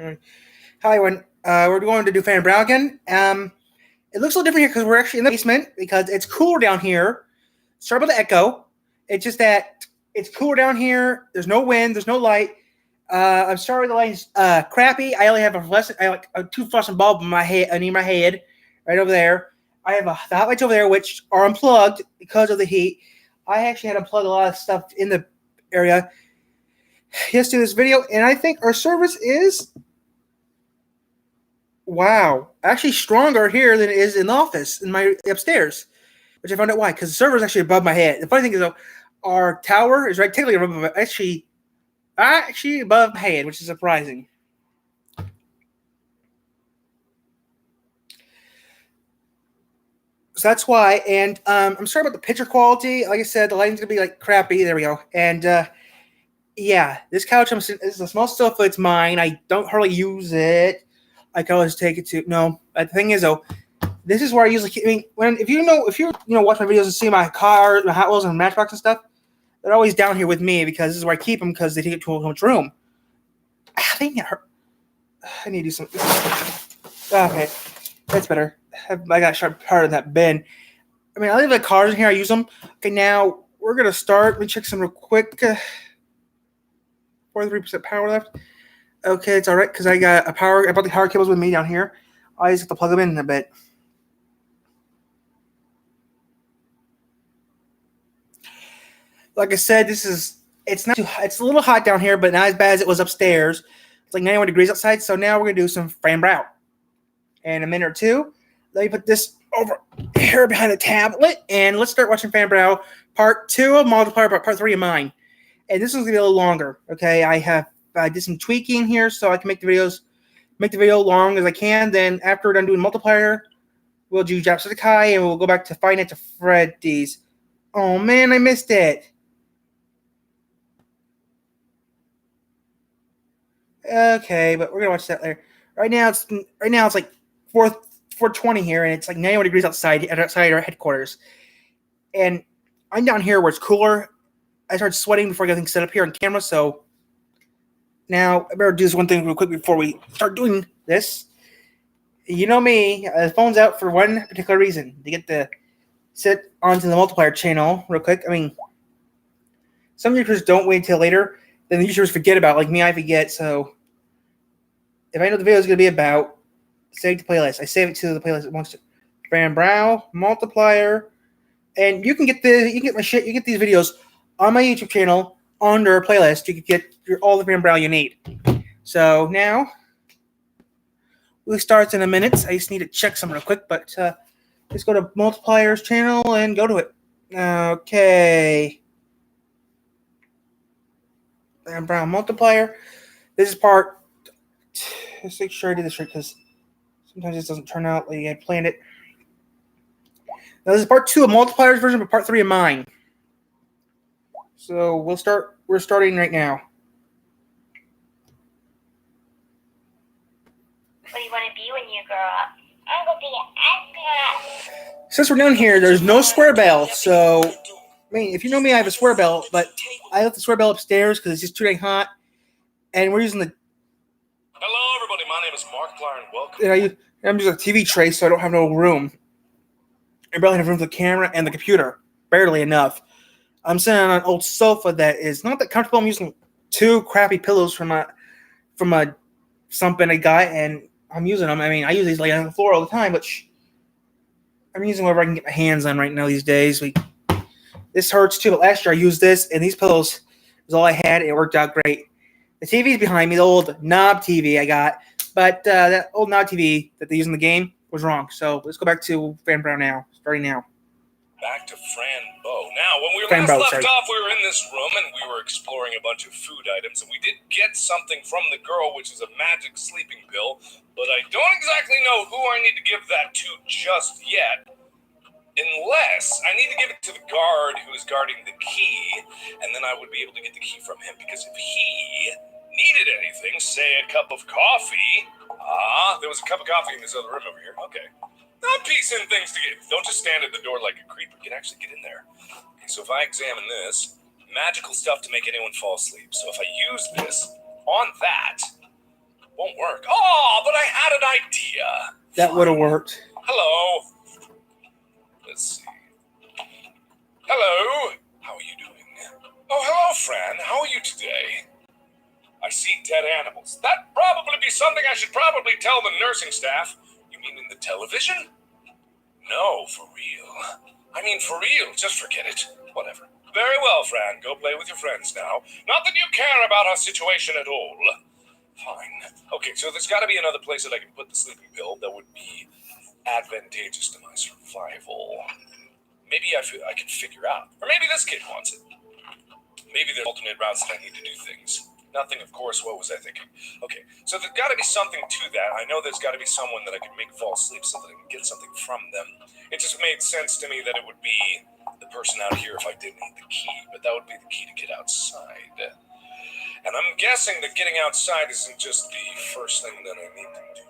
Hi, everyone. We're going to do Fran Bow again. It looks a little different here because we're actually in the basement because it's cooler down here. Sorry about the echo. It's just that it's cooler down here. There's no wind. There's no light. I'm sorry the lighting's crappy. I only have two fluorescent bulbs in my head, underneath my head, right over there. I have the hot lights over there, which are unplugged because of the heat. I actually had to unplug a lot of stuff in the area. Let's do this video, and I think our service is actually stronger here than it is in the office in my upstairs, which I found out why, because the server is actually above my head. The funny thing is, though, our tower is right technically above actually above my head, which is surprising. So that's why, and I'm sorry about the picture quality. Like I said, the lighting's gonna be like crappy. There we go. And yeah, this couch this is a small sofa. It's mine. I don't hardly use it. I can always take it to the thing is though, this is where I usually keep. I mean, if you watch my videos and see my car, my Hot Wheels and Matchbox and stuff, they're always down here with me because this is where I keep them because they take up too much room. I think it hurt. I need to do something. Okay, that's better. I got a sharp part of that bin. I mean, I leave the cars in here. I use them. Okay, now we're gonna start. Let me check some real quick. 43% power left. Okay, it's all right because I got a power. I brought the power cables with me down here. I just have to plug them in a bit. Like I said, it's not too hot. It's a little hot down here, but not as bad as it was upstairs. It's like 91 degrees outside. So now we're gonna do some Fran Bow. In a minute or two, let me put this over here behind the tablet, and let's start watching Fran Bow part 2 of Multiplier, part 3 of mine. And this one's gonna be a little longer. Okay, I did some tweaking here so I can make the video long as I can. Then after we're done doing Multiplier, we'll do Jacksepticeye and we'll go back to Five Nights at Freddy's. Oh man, I missed it. Okay, but we're gonna watch that later. Right now it's like 4:20 here, and it's like 91 degrees outside our headquarters. And I'm down here where it's cooler. I started sweating before I got everything set up here on camera, so now I better do this one thing real quick before we start doing this. You know me, the phone's out for one particular reason, to get to sit onto the Multiplier channel real quick. I mean, some YouTubers don't wait until later. Then the YouTubers forget about it. Like me, I forget. So if I know the video is going to be about, save the playlist. I save it to the playlist it wants to. Fran Bow, Multiplier, and you can get my shit. You get these videos on my YouTube channel under a playlist. You can get all the Fran Bow you need. So now we start in a minute. I just need to check something real quick, but let's go to Multiplier's channel and go to it. Okay. Fran Bow Multiplier. This is part. Let's make sure I did this right because sometimes this doesn't turn out like I planned it. Now this is part 2 of Multiplier's version, but part 3 of mine. So we're starting right now. What do you want to be when you grow up? I'm going to be an astronaut. Since we're down here, there's no swear bell, so I mean, if you know me, I have a swear bell, but I left the swear bell upstairs because it's just too dang hot, and we're using the. Hello, everybody. My name is Markiplier, and welcome. I'm using a TV tray, so I don't have no room. I barely have room for the camera and the computer, barely enough. I'm sitting on an old sofa that is not that comfortable. I'm using 2 crappy pillows from a something I got, and I'm using them. I mean, I use these laying on the floor all the time, but I'm using whatever I can get my hands on right now these days. This hurts too, but last year I used this, and these pillows was all I had. It worked out great. The TV's behind me, the old knob TV I got, but that old knob TV that they use in the game was wrong. So let's go back to Fran Bow now, starting now. Back to Fran Bow. Now, when we left off, we were in this room and we were exploring a bunch of food items, and we did get something from the girl, which is a magic sleeping pill, but I don't exactly know who I need to give that to just yet, unless I need to give it to the guard who is guarding the key, and then I would be able to get the key from him, because if he needed anything, say a cup of coffee. There was a cup of coffee in this other room over here. Okay. Not piece in things to get. Don't just stand at the door like a creeper. You can actually get in there. Okay, so if I examine this, magical stuff to make anyone fall asleep. So if I use this on that, Won't work. Oh, but I had an idea. That would have worked. Hello. Let's see. Hello. How are you doing? Oh, hello, Fran. How are you today? I see dead animals. That'd probably be something I should probably tell the nursing staff. You mean in the television? No, for real. I mean, for real. Just forget it. Whatever. Very well, Fran. Go play with your friends now. Not that you care about our situation at all. Fine. Okay, so there's got to be another place that I can put the sleeping pill that would be advantageous to my survival. Maybe I can figure out. Or maybe this kid wants it. Maybe there's alternate routes that I need to do things. Nothing, of course. What was I thinking? Okay, so there's got to be something to that. I know there's got to be someone that I can make fall asleep so that I can get something from them. It just made sense to me that it would be the person out here if I did need the key, but that would be the key to get outside. And I'm guessing that getting outside isn't just the first thing that I need to do.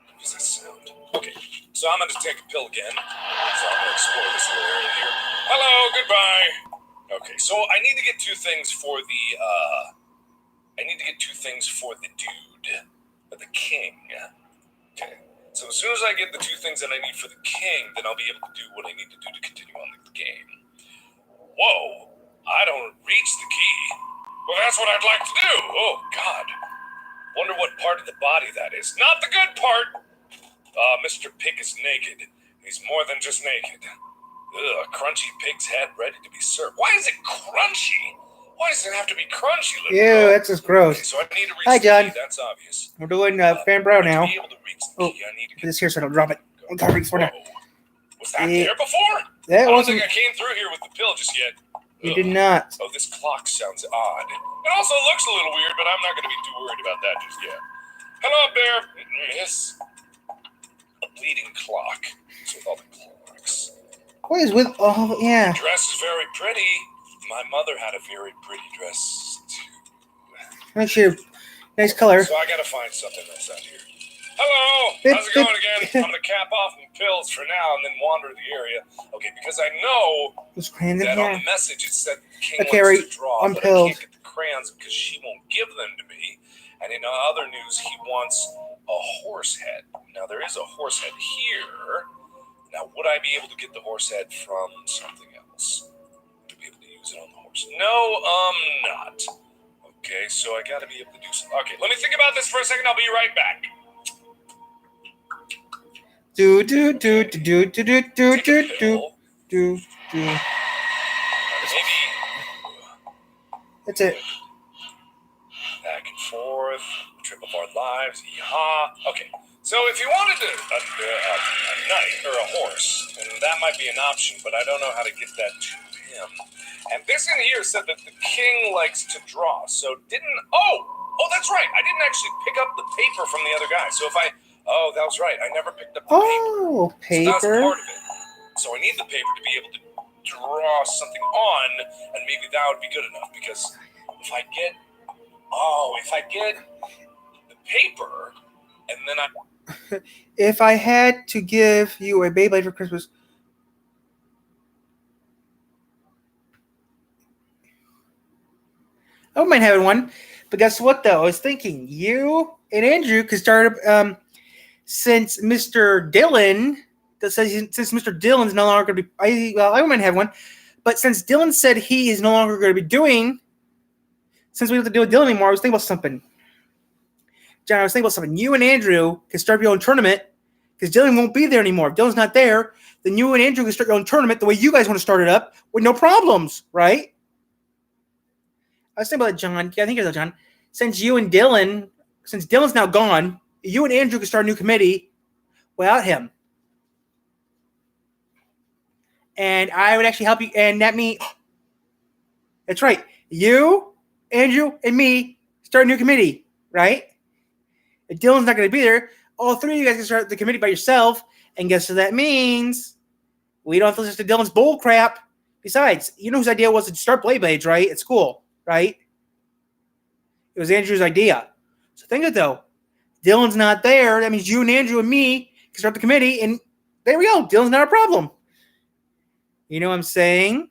What does that sound? Okay, so I'm going to take a pill again. So I'm going to explore this little area here. Hello, goodbye. Okay, so I need to get two things for the dude, or the king. Okay, so as soon as I get the two things that I need for the king, then I'll be able to do what I need to do to continue on the game. Whoa, I don't reach the key. Well, that's what I'd like to do. Oh, God. Wonder what part of the body that is. Not the good part. Mr. Pig is naked. He's more than just naked. Ugh, crunchy pig's head ready to be served. Why is it crunchy? Why does it have to be crunchy, little girl? That's just gross. Okay, so I need to reach Hi, the John. key, that's obvious. We're doing Fran Bow now. To be able to reach the key, I need to Put this here so I don't drop it. I gotta reach for that. Was that there before? That I don't wasn't. think I came through here with the pill just yet. You did not. Oh, this clock sounds odd. It also looks a little weird, but I'm not going to be too worried about that just yet. Hello, Bear. Miss. A bleeding clock. What's with all the clocks? What is with? Oh yeah. The dress is very pretty. My mother had a very pretty dress too. Make sure. Nice color. So I got to find something else out here. Hello. How's it going again? I'm going to cap off some pills for now and then wander the area. Okay, because I know that on the message it said the king wants to draw, but I can't get the crayons because she won't give them to me. And in other news, he wants a horse head. Now, there is a horse head here. Now, would I be able to get the horse head from something else? Would I be able to use it on the horse? No, not. Okay, so I got to be able to do something. Okay, let me think about this for a second. I'll be right back. Do. Maybe. That's it. Back and forth, trip of our lives, yeehaw. Okay, so if you wanted a knight or a horse, and that might be an option, but I don't know how to get that to him. And this in here said that the king likes to draw, so didn't. Oh, that's right. I didn't actually pick up the paper from the other guy. So if I. Oh, that was right. I never picked up the paper. So that's part of it. So I need the paper to be able to draw something on, and maybe that would be good enough, because if I get the paper, and then if I had to give you a Beyblade for Christmas, I wouldn't mind having one. But guess what, though? I was thinking you and Andrew could start since Mr. Dillon's no longer going to be. I wouldn't mind having one. But since Dillon said he is no longer going to be doing, since we don't have to deal with Dillon anymore, I was thinking about something. John, I was thinking about something. You and Andrew can start your own tournament because Dillon won't be there anymore. If Dillon's not there, then you and Andrew can start your own tournament the way you guys want to start it up with no problems, right? I was thinking about that, John. Yeah, I think it was John. Since Dillon's now gone, you and Andrew can start a new committee without him. And I would actually help you. And that means, that's right. You, Andrew, and me start a new committee, right? If Dillon's not going to be there, all three of you guys can start the committee by yourself. And guess what that means? We don't have to listen to Dillon's bull crap. Besides, you know whose idea was to start Blades, right? At school, right? It was Andrew's idea. So think of it, though. Dillon's not there. That means you and Andrew and me can start the committee. And there we go. Dillon's not a problem. You know what I'm saying?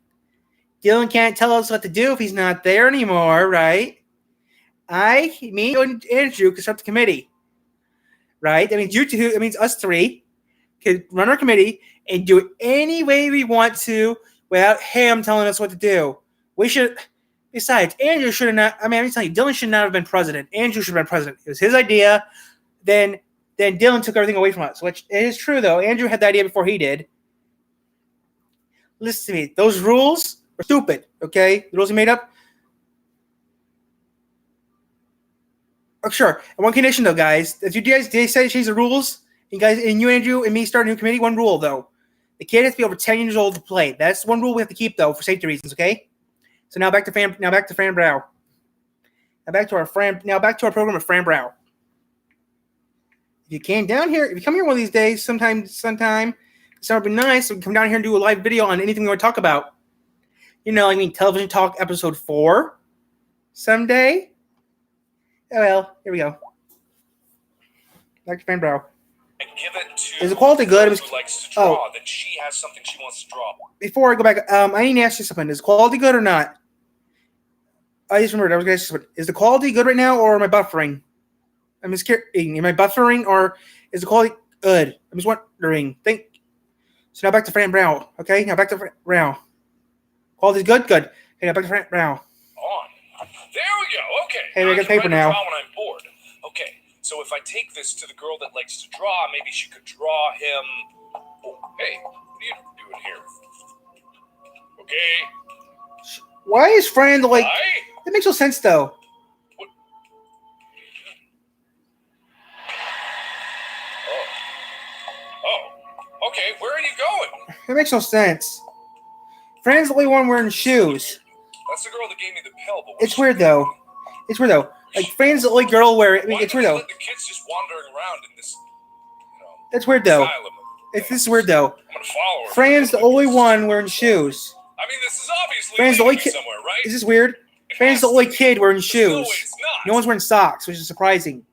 Dillon can't tell us what to do if he's not there anymore, right? me, and Andrew can start the committee. Right? That means you two. It means us three can run our committee and do it any way we want to without him telling us what to do. We should. Besides, Andrew should have not. I mean, I'm telling you, Dylan should not have been president. Andrew should have been president. It was his idea. Then Dylan took everything away from us, which it is true though. Andrew had the idea before he did. Listen to me. Those rules are stupid. Okay, the rules he made up. Oh, sure. And one condition though, guys. If you guys say change the rules, and you, Andrew, and me start a new committee. One rule though: the kid has to be over 10 years old to play. That's one rule we have to keep though for safety reasons. Okay. So now back to Fran Bow. Now back to our program of Fran Bow. If you come here one of these days, sometime, it's would be nice. We can come down here and do a live video on anything we want to talk about. Television Talk episode 4 someday. Oh, well, here we go. Back to Fran Bow. Give it to is the quality good? Who likes to draw, then she has something she wants to draw. Before I go back, I need to ask you something. Is the quality good or not? I just remembered. I was going to ask you something. Is the quality good right now, or am I buffering? I'm just scared. Am I buffering, or is the quality good? I'm just wondering. So now back to Fran Bow. Okay, now back to Fran Bow. Quality good? Good. Okay, now back to Fran Bow. On. There we go. Okay. Hey, we got paper now. When I'm bored. Okay. So if I take this to the girl that likes to draw, maybe she could draw him. Oh, hey, what are you doing here? Okay. Why is Fran like? Hi? That makes no sense though. What? Oh. Okay. Where are you going? That makes no sense. Fran's the only one wearing shoes. That's the girl that gave me the pill. But it's weird though. Like Fran's the only girl wearing. I mean, it's weird though. The kids just wandering around in this. That's weird though. This is weird though. I'm gonna follow her. Fran's the only one wearing shoes. I mean, this is obviously Fran's the only kid somewhere, right? Is this weird? Fran's the only kid wearing shoes. No way, it's not. No one's wearing socks, which is surprising.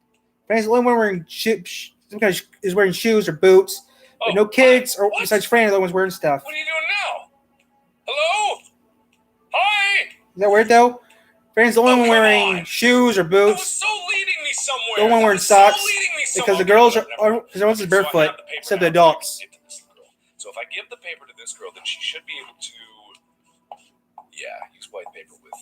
Fran's the only one wearing is wearing shoes or boots. But no kids, or besides Fran, the only one's wearing stuff. What are you doing now? Hello? Hi? Is that weird though? Fran's the only one wearing shoes or boots. That was so leading me somewhere. The only one wearing socks because the girls are everyone's barefoot except the adults. So if I give the paper to this girl, then she should be able to, use white paper with.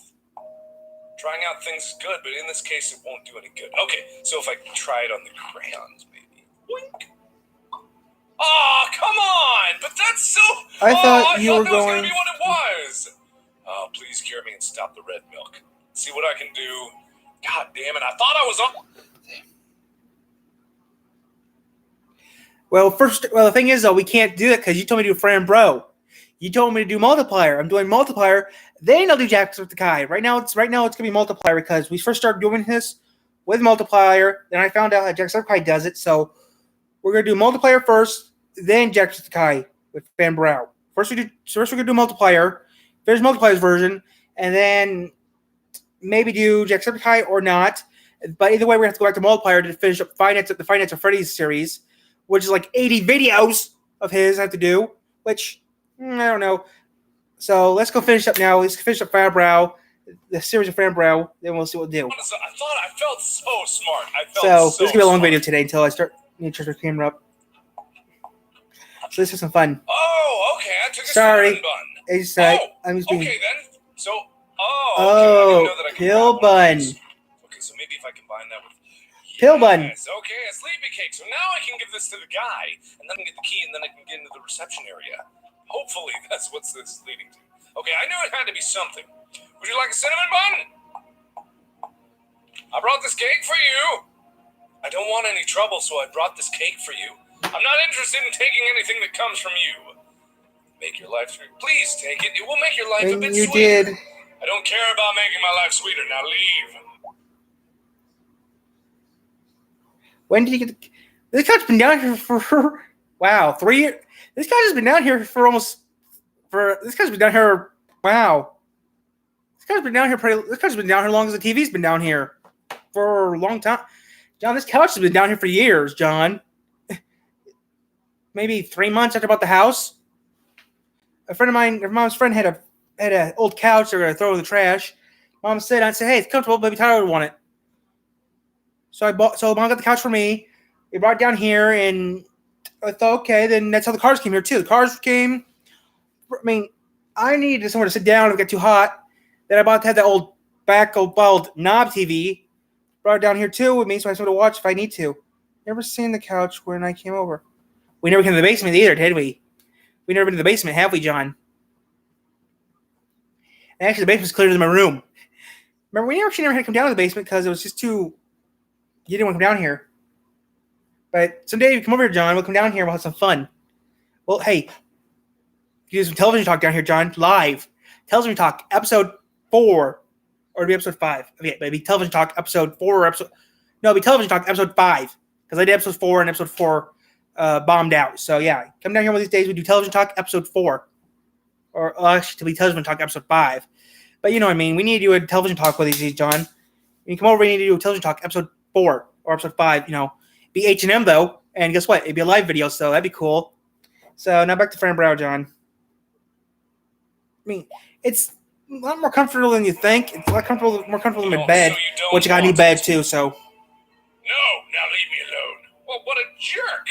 Trying out things is good, but in this case, it won't do any good. Okay, so if I try it on the crayons, maybe. Wink. Oh, come on! But that's so. I thought you were that was going. Gonna be what it was. Oh, please cure me and stop the red milk. See what I can do. God damn it! I thought I was on. Well, the thing is though, we can't do it because you told me to do Fran Bow. You told me to do multiplier. I'm doing multiplier. Then I'll do Jacksepticeye. Right now it's gonna be multiplier because we first started doing this with multiplier. Then I found out how Jacksepticeye does it. So we're gonna do multiplier first, then Jacksepticeye with Fran Bow. First we're gonna do multiplier. There's multiplier's version, and then maybe do Jacksepticeye or not. But either way, we're gonna have to go back to multiplier to finish up the Finance of Freddy's series, which is like 80 videos of his I have to do, which I don't know. So let's go finish up now. Let's finish up Fran Bow, the series of Fran Bow, then we'll see what we'll do. I felt so smart. So this is gonna be a long video today until I start turn the camera up. So this is some fun. Oh, okay. I took a Sorry. bun. I'm just being. Okay then. So pill bun. Okay, so maybe if I combine that with pill bun. Okay, a sleepy cake. So now I can give this to the guy, and then I can get the key, and then I can get into the reception area. Hopefully, that's what this is leading to. Okay, I knew it had to be something. Would you like a cinnamon bun? I brought this cake for you. I don't want any trouble, so I brought this cake for you. I'm not interested in taking anything that comes from you. Make your life sweet. Please take it. It will make your life a bit you sweeter. did. I don't care about making my life sweeter. Now leave. When did you get this guy's been down here for 3 years. This guy has been down here this guy's been down here This guy's been down here as long as the TV's been down here for a long time. John, this couch has been down here for years, John. Maybe 3 months after I bought the house. A friend of mine, mom's friend had an old couch they're gonna throw in the trash. Mom said, hey, it's comfortable, baby Tyler would want it. So Mom got the couch for me. We brought it down here, and I thought, okay, then that's how the cars came here too. The cars came. I mean, I needed somewhere to sit down if it got too hot. Then I bought had that old old knob TV. Brought it down here too with me, so I have something to watch if I need to. Never seen the couch when I came over. We never came to the basement either, did we? We never been to the basement, have we, John? And actually, the basement's clearer than my room. Remember, we actually never had to come down to the basement because it was just too. You didn't want to come down here. But someday you come over here, John. We'll come down here. We'll have some fun. Well, hey, do some television talk down here, John. Live television talk, episode 4, or it'll be episode 5. Okay, maybe television talk, episode 4 or episode. No, it'll be television talk, episode 5, because I did episode 4 and episode 4 bombed out. So yeah, come down here one of these days. We do television talk, episode 4, or actually, to be television talk, episode 5. But you know what I mean. We need to do a television talk with these days, John. When you come over, we need to do a television talk, episode 4 or episode 5. You know, be H&M though, and guess what? It'd be a live video, so that'd be cool. So now back to Fran Bow, John. I mean, it's a lot more comfortable than you think. It's a lot more comfortable than my bed, which I got a new bed too. So. No, now leave me alone. Well, what a jerk!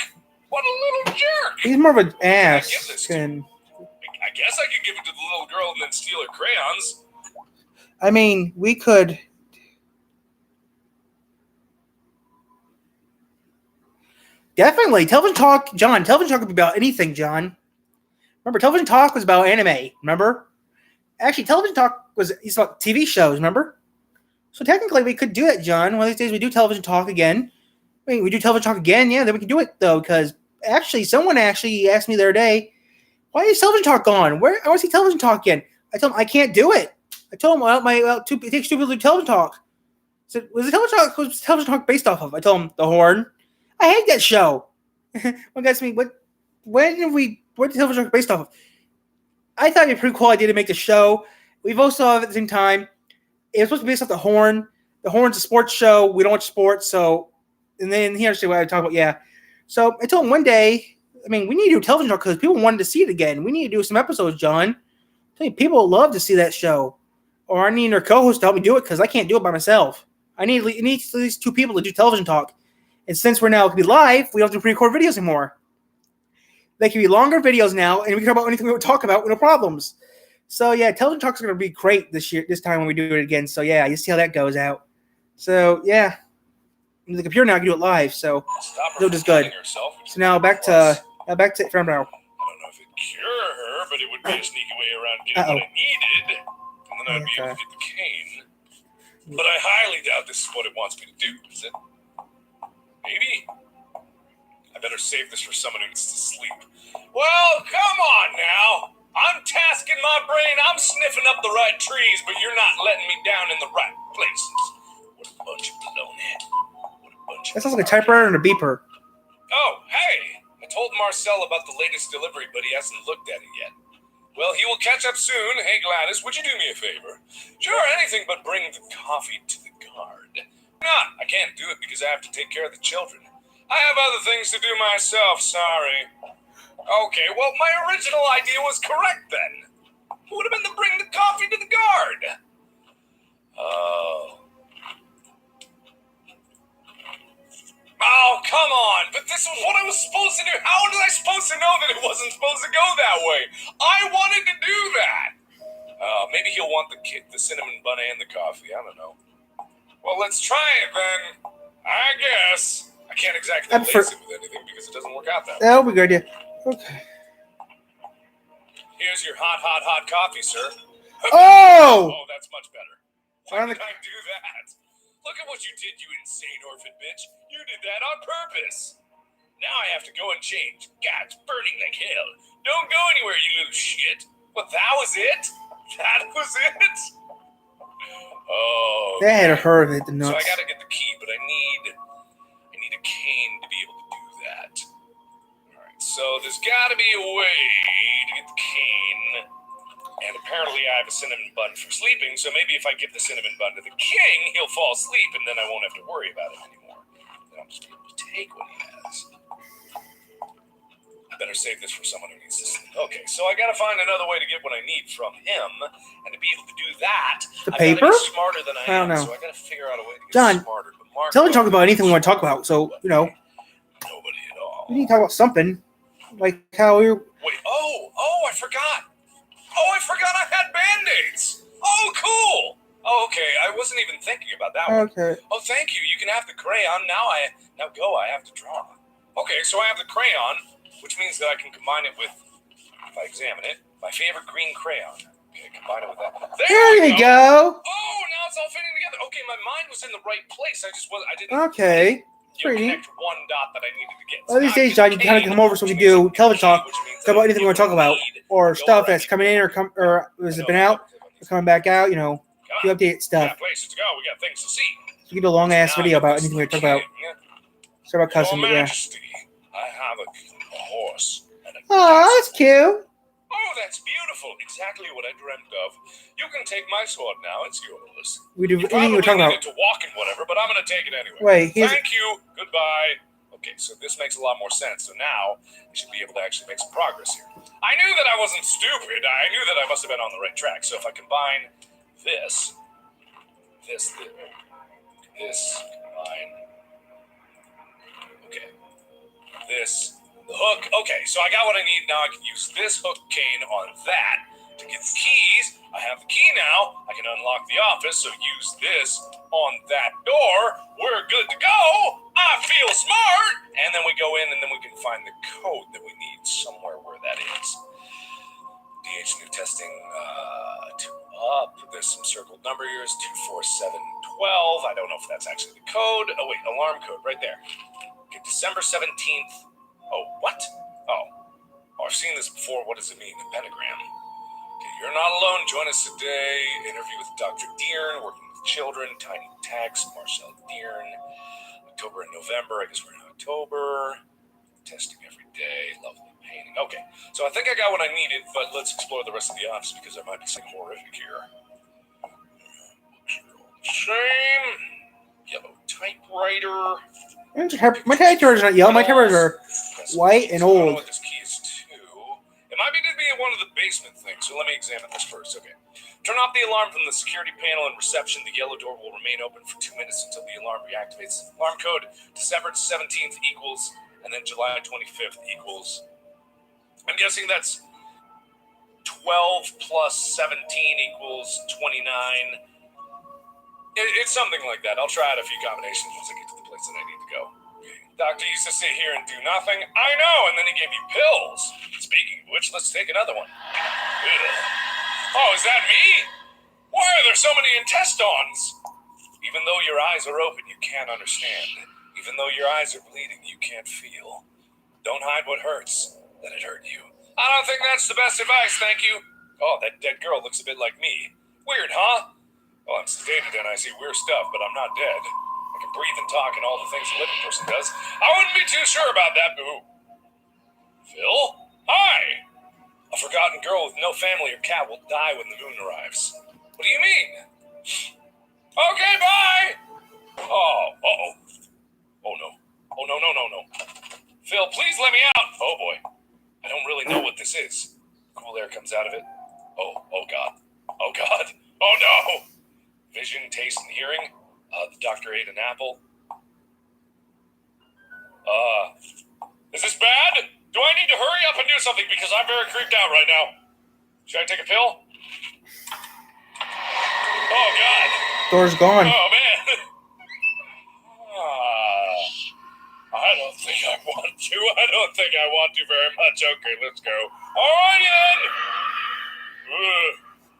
What a little jerk! He's more of an ass. I guess I could give it to the little girl and then steal her crayons. I mean, we could. Definitely. Television talk, John. Television talk could be about anything, John. Remember, television talk was about anime. Remember? Actually, television talk was about TV shows. Remember? So technically, we could do it, John. One of these days, we do television talk again. I mean, we do television talk again. Yeah, then we can do it, though, because actually, someone actually asked me the other day, why is television talk gone? I want to see television talk again. I told him I can't do it. I told him, it takes 2 people to do television talk. I said, was television talk based off of? I told him, The Horn. I hate that show. One guy asked me, what did television talk based off of? I thought it'd be a pretty cool idea to make the show. We've also, at the same time, it was supposed to be based off The Horn. The Horn's a sports show. We don't watch sports, so, and then he understood what I talk about, yeah. So I told him one day, I mean, we need to do television talk because people wanted to see it again. We need to do some episodes, John. I tell you, people love to see that show. Or I need our co-host to help me do it because I can't do it by myself. I need at least 2 people to do television talk. And since we're now going to be live, we don't have to pre-record videos anymore. They can be longer videos now, and we can talk about anything we want to talk about with no problems. So yeah, television talks are going to be great this time when we do it again. So yeah, you see how that goes out. So yeah, the computer now can do it live. So it'll just good. So now back to Fran Bow. I don't know if it'd cure her, but it would be a sneaky way around getting what I needed, and then I'd be able to get the cane. But I highly doubt this is what it wants me to do. Is it? Maybe. I better save this for someone who needs to sleep. Well, come on now. I'm tasking my brain. I'm sniffing up the right trees, but you're not letting me down in the right places. What a bunch of baloney. That sounds like a typewriter and a beeper. Oh, hey. I told Marcel about the latest delivery, but he hasn't looked at it yet. Well, he will catch up soon. Hey, Gladys, would you do me a favor? Sure, anything but bring the coffee to the guard. Not. I can't do it because I have to take care of the children. I have other things to do myself, sorry. Okay, well, my original idea was correct then. It would have been to bring the coffee to the guard. Oh, come on. But this was what I was supposed to do. How was I supposed to know that it wasn't supposed to go that way? I wanted to do that. Maybe he'll want the cinnamon bun and the coffee. I don't know. Well, let's try it then. I guess. I can't exactly lace it with anything because it doesn't work out that way. That'll be good, yeah. Okay. Here's your hot coffee, sir. Oh! Oh, that's much better. Why did I do that? Look at what you did, you insane orphan bitch. You did that on purpose. Now I have to go and change. God, it's burning like hell. Don't go anywhere, you little shit. What, that was it? That was it? Oh. That had hurt the nuts. So I gotta get the key, but I need a cane to be able to do that. Alright, so there's gotta be a way to get the cane. And apparently I have a cinnamon bun for sleeping, so maybe if I give the cinnamon bun to the king, he'll fall asleep, and then I won't have to worry about it anymore. Then I'll just be able to take what he has. I better save this for someone who needs to sleep. Okay, so I gotta find another way to get what I need from him, and to be able to do that, the paper? I gotta be smarter than I am, don't know. so I gotta figure out a way to get John, smarter. But mark. Tell me to talk about anything we want to talk about. So, you know, Nobody at all. we need to talk about something. Like how we were. Wait, I forgot. I forgot I had Band-Aids. Oh, cool. Oh, okay. I wasn't even thinking about that one. Okay. Oh, thank you. You can have the crayon. Now go. I have to draw. Okay, so I have the crayon, which means that I can combine it with, if I examine it, my favorite green crayon. Okay, combine it with that. There you go. Oh, now it's all fitting together. Okay, my mind was in the right place. I didn't. Okay. Pretty. Connect one dot that I needed to get. Well, these days, John, you kind of come over so we can do television talk. Talk about anything we want to talk about, or stuff that's coming in, or has been out, or coming back out. You know, the update stuff. We got places to go. We got things to see. So we can do a long ass video about anything we want to talk about. Sorry about cussing, but yeah. Majesty, I have a horse. Oh, that's cute. Oh, that's beautiful. Exactly what I dreamt of. You can take my sword now. It's yours. We do You anything we're talking probably about. needed to walk and whatever, but I'm going to take it anyway. Wait, Thank you. Goodbye. Okay, so this makes a lot more sense. So now we should be able to actually make some progress here. I knew that I wasn't stupid. I knew that I must have been on the right track. So if I combine this, combine. Okay. The hook. Okay, so I got what I need. Now I can use this hook cane on that to get the keys. I have the key now. I can unlock the office, so use this on that door. We're good to go. I feel smart. And then we go in, and then we can find the code that we need somewhere where that is. DH new testing 2 up. There's some circled number here. 24712. I don't know if that's actually the code. Oh, wait, alarm code right there. Okay, December 17th. Oh, what? Oh, I've seen this before. What does it mean? The pentagram. Okay, you're not alone. Join us today. Interview with Dr. Deern, working with children, tiny text, Marcel Deern. October and November. I guess we're in October. Testing every day. Lovely painting. Okay, so I think I got what I needed, but let's explore the rest of the office because there might be something horrific here. Same. Yellow typewriter. My typewriters are not yellow. My typewriters are white and I don't know old. what this key is to. It might be to be in one of the basement things, so let me examine this first. Okay. Turn off the alarm from the security panel and reception. The yellow door will remain open for 2 minutes until the alarm reactivates. Alarm code December 17th equals, and then July 25th equals. I'm guessing that's 12 plus 17 equals 29. It's something like that. I'll try out a few combinations once I get to the place that I need to go. Doctor used to sit here and do nothing. I know, and then he gave you pills. Speaking of which, let's take another one. Ugh. Oh, is that me? Why are there so many intestines? Even though your eyes are open, you can't understand. Even though your eyes are bleeding, you can't feel. Don't hide what hurts. Let it hurt you. I don't think that's the best advice, thank you. Oh, that dead girl looks a bit like me. Weird, huh? Well, I'm sedated and I see weird stuff, but I'm not dead. I can breathe and talk and all the things a living person does. I wouldn't be too sure about that, boo. Phil? Hi! A forgotten girl with no family or cat will die when the moon arrives. What do you mean? Okay, bye! Oh, uh-oh. Oh, no. Oh, no. Phil, please let me out! Oh, boy. I don't really know what this is. Cool air comes out of it. Oh, God. Oh, God. Oh, no! Vision, taste, and hearing. The doctor ate an apple. Is this bad? Do I need to hurry up and do something because I'm very creeped out right now? Should I take a pill? Oh, God. Door's gone. Oh, man. I don't think I want to. I don't think I want to very much. Okay, let's go. All right, then.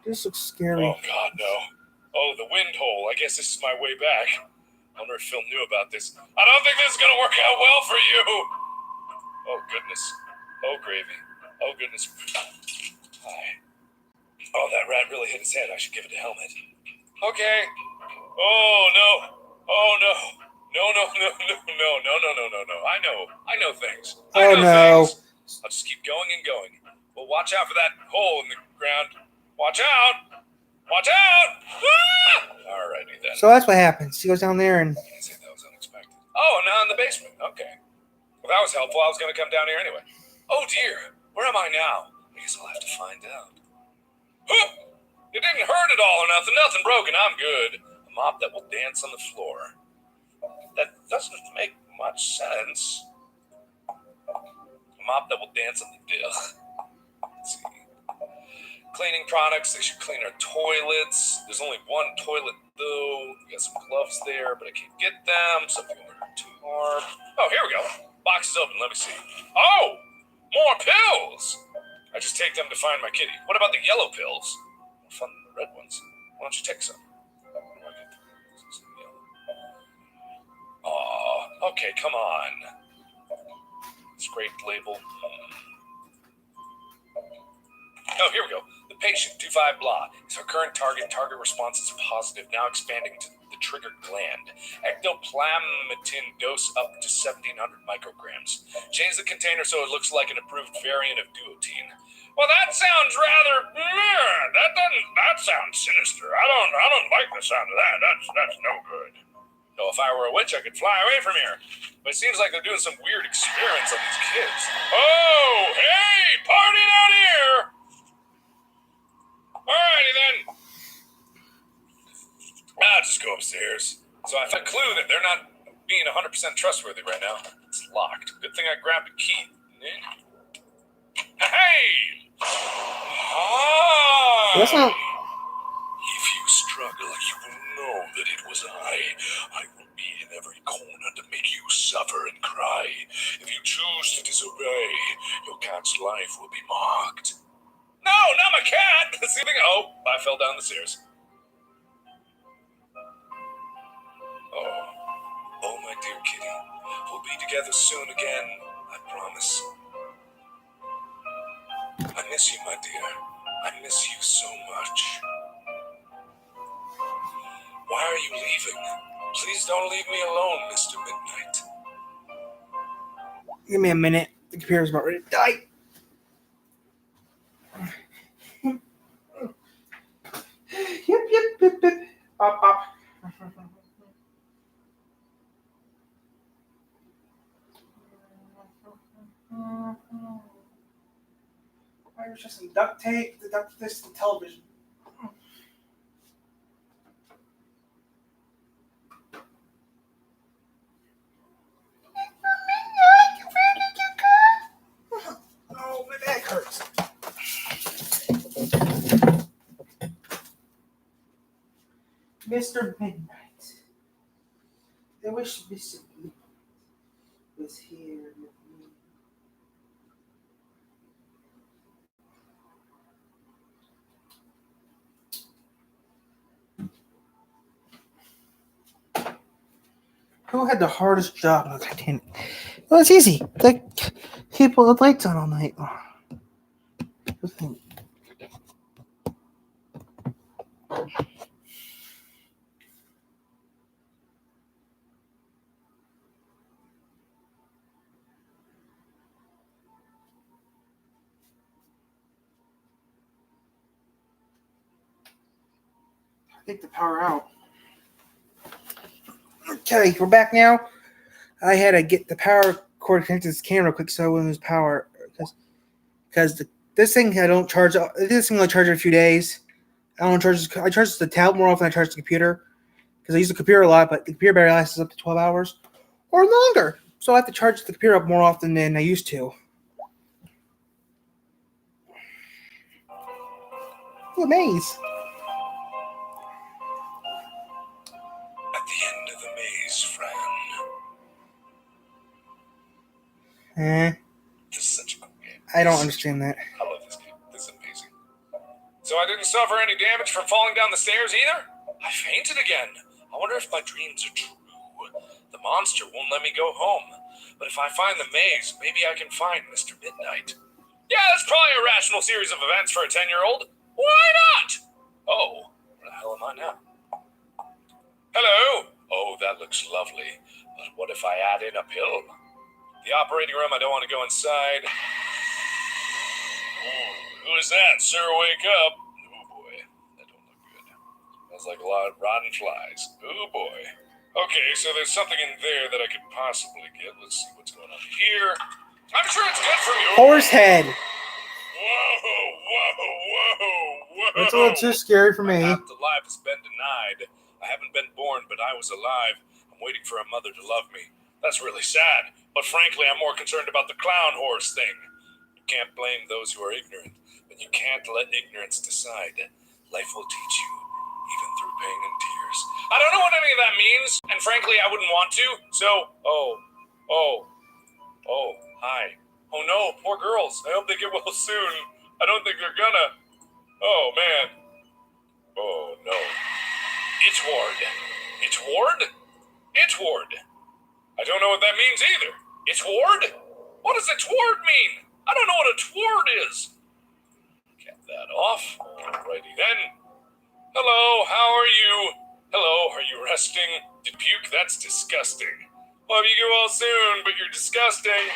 This looks scary. Oh, God, no. Oh, the wind hole. I guess this is my way back. I wonder if Phil knew about this. I don't think this is going to work out well for you. Oh, goodness. Oh, gravy. Oh, goodness. Hi. Oh, that rat really hit his head. I should give it a helmet. Okay. Oh, no. Oh, no. No. I know things. Oh, no. Things. I'll just keep going and going. Well, watch out for that hole in the ground. Watch out. Watch out! Ah! Alrighty then. So that's what happens. He goes down there and. I can't say that was unexpected. Oh, now in the basement. Okay. Well, that was helpful. I was going to come down here anyway. Oh dear. Where am I now? I guess I'll have to find out. Huh! It didn't hurt at all or nothing. Nothing broken. I'm good. A mop that will dance on the floor. That doesn't make much sense. A mop that will dance on the dill. Let's see. Cleaning products, they should clean our toilets. There's only one toilet though. We got some gloves there, but I can't get them, so if you order two more. Oh, here we go. Box is open, let me see. Oh! More pills! I just take them to find my kitty. What about the yellow pills? More fun than the red ones. Why don't you take some? Aw, okay, come on. Scraped label. Oh, here we go. The patient, 25 blah, is her current target. Target response is positive, now expanding to the triggered gland. Ectoplasmatin dose up to 1,700 micrograms. Change the container so it looks like an approved variant of duotine. Well, that sounds rather... That sounds sinister. I don't like the sound of that. That's no good. No, if I were a witch, I could fly away from here. But it seems like they're doing some weird experiments on these kids. Oh, hey, party down here! Alrighty then. I'll just go upstairs. So I found a clue that they're not being 100% trustworthy right now. It's locked. Good thing I grabbed a key. Hey! Hi! That's not... If you struggle, you will know that it was I. I will be in every corner to make you suffer and cry. If you choose to disobey, your cat's life will be marked. No, not my cat! See the... Oh, I fell down the stairs. Oh, my dear kitty. We'll be together soon again, I promise. I miss you, my dear. I miss you so much. Why are you leaving? Please don't leave me alone, Mr. Midnight. Give me a minute. The computer's about ready to die. Yep. Up. There's just some duct tape to duct this to television. Oh, my back hurts. Mr. Midnight. I wish Mr. Midnight was here with me. Who had the hardest job on the Titanic? Well, it's easy. Like, people with lights on all night. Take the power out. Okay, we're back now. I had to get the power cord connected to this camera quick so I wouldn't lose power. Because this thing I don't charge. This thing I charge it a few days. I charge the tablet more often than I charge the computer. Because I use the computer a lot, but the computer battery lasts up to 12 hours or longer. So I have to charge the computer up more often than I used to. Ooh, a maze. At the end of the maze, Fran. This is such a cool game. I don't understand that. I love this game. This is amazing. So I didn't suffer any damage from falling down the stairs either? I fainted again. I wonder if my dreams are true. The monster won't let me go home. But if I find the maze, maybe I can find Mr. Midnight. Yeah, that's probably a rational series of events for a 10-year-old. Why not? Oh, where the hell am I now? Hello? Oh, that looks lovely. But what if I add in a pill? The operating room, I don't want to go inside. Who is that? Sir, wake up. Oh, boy. That don't look good. Smells like a lot of rotten flies. Oh, boy. Okay, so there's something in there that I could possibly get. Let's see what's going on here. I'm sure it's good for you. Horse head. Whoa. That's a little too scary for me. My path to life has been denied. I haven't been born, but I was alive. I'm I'm waiting for a mother to love me. That's really sad, but frankly, I'm more concerned about the clown horse thing. You can't blame those who are ignorant, but you can't let ignorance decide. Life will teach you, even through pain and tears. I don't know what any of that means, and frankly, I wouldn't want to, so, hi. Oh no, poor girls. I hope they get well soon. I don't think they're gonna. Oh, man. Oh, no. It's Ward. It's Ward? It's Ward. I don't know what that means either. It's Ward? What does a tward mean? I don't know what a tward is. Get that off. Alrighty then. Hello, how are you? Hello, are you resting? Did puke? That's disgusting. Hope you get well soon, but you're disgusting.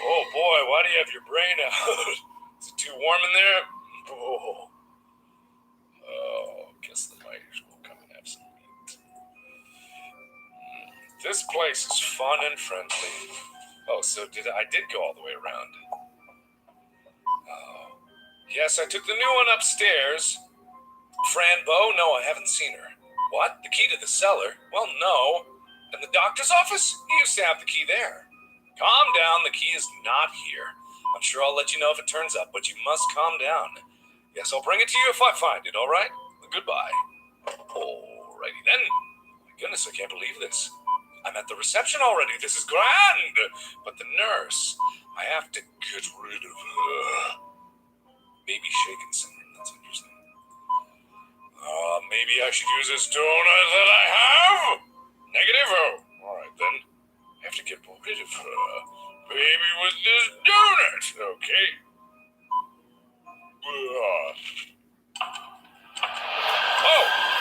Oh boy, why do you have your brain out? Is it too warm in there? Oh, guess the mice will come and have some meat. This place is fun and friendly. Oh, so I did go all the way around. Oh, yes, I took the new one upstairs. Fran Bow? No, I haven't seen her. What? The key to the cellar? Well, no. And the doctor's office? He used to have the key there. Calm down, the key is not here. I'm sure I'll let you know if it turns up, but you must calm down. Yes, I'll bring it to you if I find it, all right? Goodbye. Alrighty then. My goodness, I can't believe this. I'm at the reception already. This is grand. But the nurse, I have to get rid of her. Baby shaken syndrome, that's interesting. Maybe I should use this donut that I have? Negative? Oh, alright then. I have to get rid of her. Baby with this donut. Okay. Oh,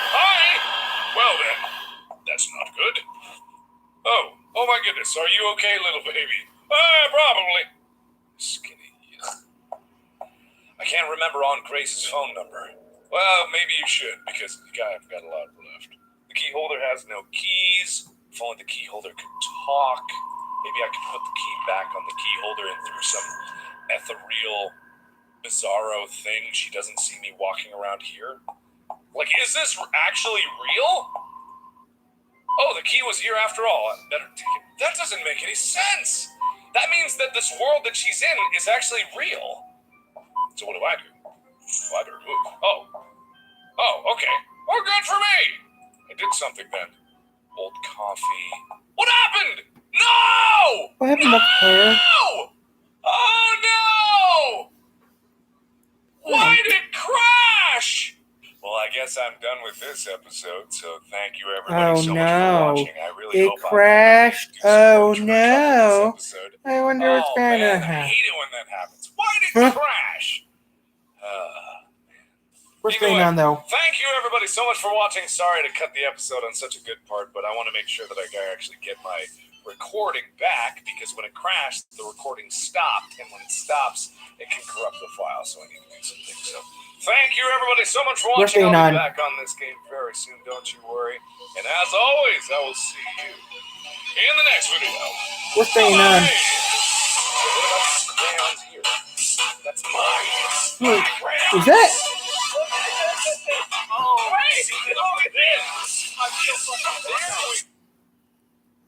hi! Well then, that's not good. Oh my goodness, are you okay, little baby? Probably. Skinny. I can't remember Aunt Grace's phone number. Well, maybe you should, because I've got a lot left. The key holder has no keys. If only the key holder could talk. Maybe I could put the key back on the key holder and through some ethereal, bizarro thing, she doesn't see me walking around here. Like, is this actually real? Oh, the key was here after all. I better take it. That doesn't make any sense. That means that this world that she's in is actually real. So what do I do? Well, I better move. Oh, okay. Well, good for me. I did something then. Old coffee. What happened? No! What happened up there? No! Oh, no! Why did it crash? Well, I guess I'm done with this episode, so thank you everybody so much for watching. I really hope crashed. Oh no. I wonder what's going to I happen. hate it when that happens. Why did it crash? What's going on though? Thank you everybody so much for watching. Sorry to cut the episode on such a good part, but I want to make sure that I actually get my recording back, because when it crashed, the recording stopped, and when it stops, it can corrupt the file, so I need to do some things. So thank you everybody so much for watching. I'll be back on this game very soon, don't you worry. And as always, I will see you in the next video. What's going on? Crayons here. That's mine. Is that?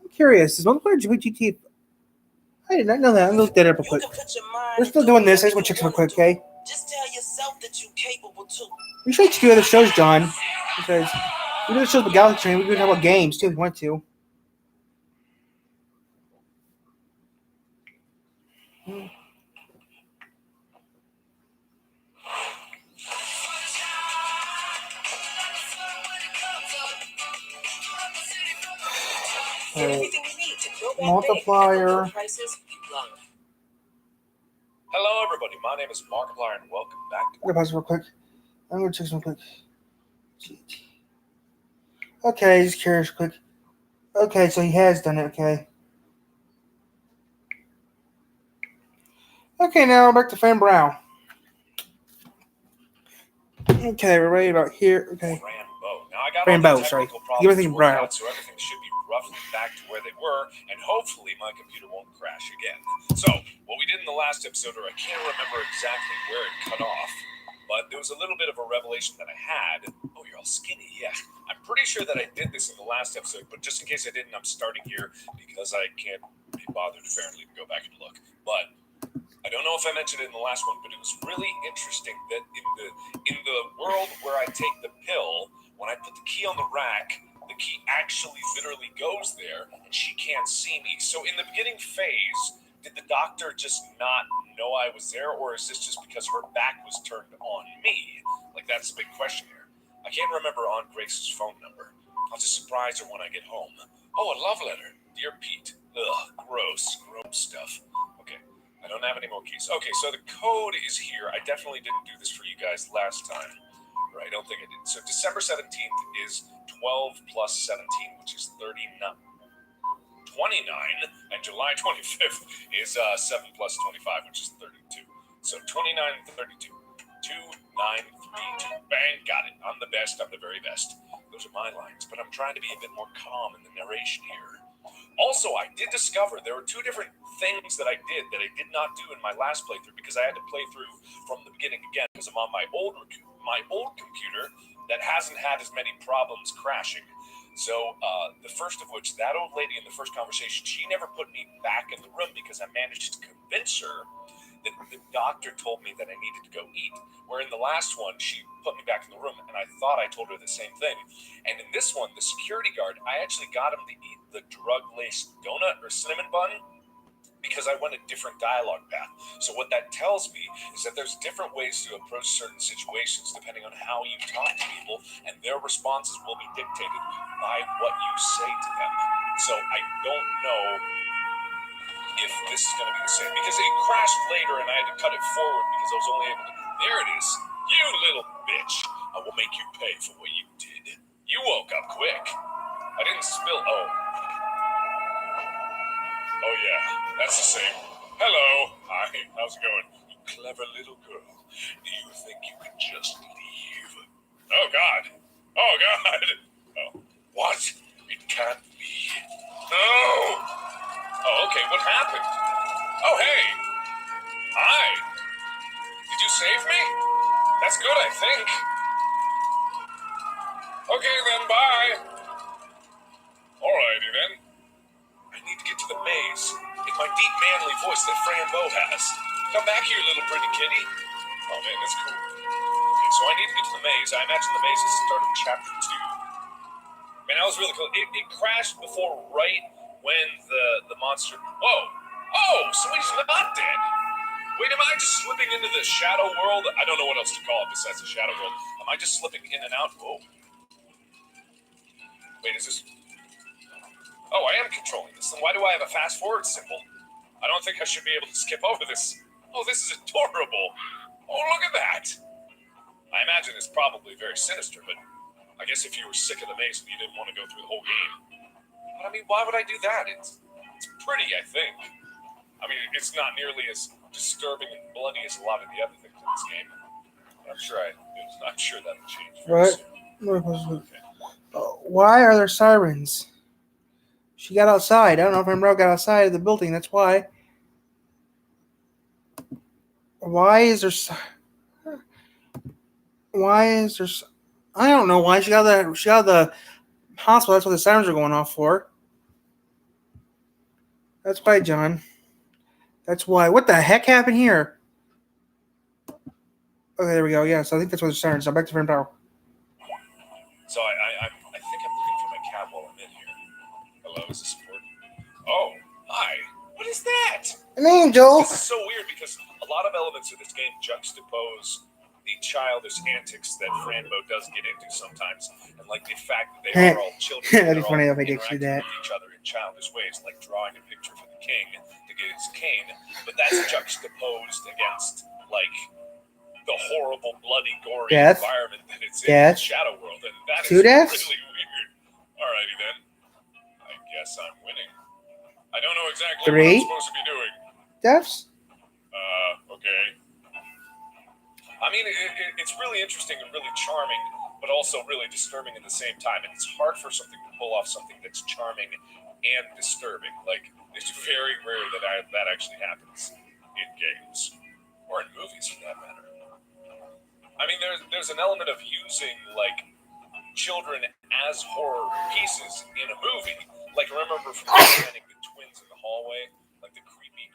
I'm curious. Is multiplayer GT? I did not know that. I'm gonna look that up real quick. We're still doing this. I just want to check real quick, okay? Just tell yourself that you're capable too. We should do other shows, John, because we do the shows with Galaxy Train. We can talk about games too if we want to. Multiplier. Hello, everybody. My name is Markiplier, and welcome back to. I'm gonna pause real quick. I'm gonna check something quick. Okay, just curious, quick. Okay, so he has done it. Okay. Okay, now back to Fran Bow. Okay, we're ready about here. Okay. Fran Bow. Now I got Fran all Bow, the sorry. technical problems Everything worked Brown. out, so everything should be roughly back to where they were, and hopefully my computer won't crash again. So, what we did in the last episode, or I can't remember exactly where it cut off, but there was a little bit of a revelation that I had. Oh, you're all skinny, yeah. I'm pretty sure that I did this in the last episode, but just in case I didn't, I'm starting here because I can't be bothered apparently to go back and look. But I don't know if I mentioned it in the last one, but it was really interesting that in the world where I take the pill, when I put the key on the rack, the key actually literally goes there, and she can't see me. So in the beginning phase, did the doctor just not know I was there, or is this just because her back was turned on me? Like, that's a big question here. I can't remember Aunt Grace's phone number. I'll just surprise her when I get home. Oh, a love letter. Dear Pete. Ugh, gross stuff. Okay, I don't have any more keys. Okay, so the code is here. I definitely didn't do this for you guys last time. Or I don't think I did. So December 17th is 12 plus 17, which is 29, and July 25th is 7 plus 25, which is 32. So 29 and 32. 2, 9, 3, 2. Bang, got it. I'm the best. I'm the very best. Those are my lines, but I'm trying to be a bit more calm in the narration here. Also, I did discover there were two different things that I did not do in my last playthrough because I had to play through from the beginning again because I'm on my old computer that hasn't had as many problems crashing. So the first of which, that old lady in the first conversation, she never put me back in the room because I managed to convince her that the doctor told me that I needed to go eat. Where in the last one, she put me back in the room, and I thought I told her the same thing. And in this one, the security guard, I actually got him to eat the drug-laced donut or cinnamon bun because I went a different dialogue path. So what that tells me is that there's different ways to approach certain situations depending on how you talk to people, and their responses will be dictated by what you say to them. So I don't know if this is going to be the same, because it crashed later and I had to cut it forward because I was only able to... There it is. You little bitch. I will make you pay for what you did. You woke up quick. I didn't spill... Oh yeah, that's the same. Hello. Hi, how's it going? You clever little girl. Do you think you can just leave? Oh God. Oh God. Oh. What? It can't be. No! Oh, okay, what happened? Oh, hey! Hi! Did you save me? That's good, I think. Okay then, bye! Alrighty then. I need to get to the maze in my deep manly voice that Fran Bow has. Come back here, little pretty kitty. Oh man, that's cool. Okay, so I need to get to the maze. I imagine the maze is the start of chapter 2. Man, that was really cool. It crashed before right when the monster... Whoa! Oh, so he's not dead. Wait, am I just slipping into the shadow world? I don't know what else to call it besides the shadow world. Am I just slipping in and out? Whoa. Wait, is this... Oh, I am controlling this. Then why do I have a fast forward symbol? I don't think I should be able to skip over this. Oh, this is adorable. Oh, look at that. I imagine it's probably very sinister, but I guess if you were sick of the maze and you didn't want to go through the whole game. But I mean, why would I do that? It's pretty, I think. I mean, it's not nearly as disturbing and bloody as a lot of the other things in this game. But I'm sure that'll change very soon. Okay. Why are there sirens? She got outside. I don't know if Monroe got outside of the building. That's why. Why is there? I don't know why she got the hospital. That's what the sirens are going off for. That's why, John. That's why. What the heck happened here? Okay, there we go. Yeah, so I think that's what the sirens. So back to Fran Bow. So I think I'm looking for my cat while I'm in here. Hello, is this support? Oh, hi. What is that? An angel. This is so weird because a lot of elements of this game juxtapose the childish antics that Fran Bow does get into sometimes, and like the fact that they are all children. That'd be funny if I did do that. With each other in childish ways, like drawing a picture for the king to get his cane, but that's juxtaposed against like the horrible, bloody, gory environment that it's in the Shadow World, and that is really weird. Alrighty then. I guess I'm winning. I don't know exactly what I'm supposed to be doing. Deaths? Okay. I mean, it's really interesting and really charming, but also really disturbing at the same time. And it's hard for something to pull off something that's charming and disturbing. Like, it's very rare that that actually happens in games, or in movies for that matter. I mean, there's an element of using, like, children as horror pieces in a movie. Like, remember from the twins in the hallway? Like the creepy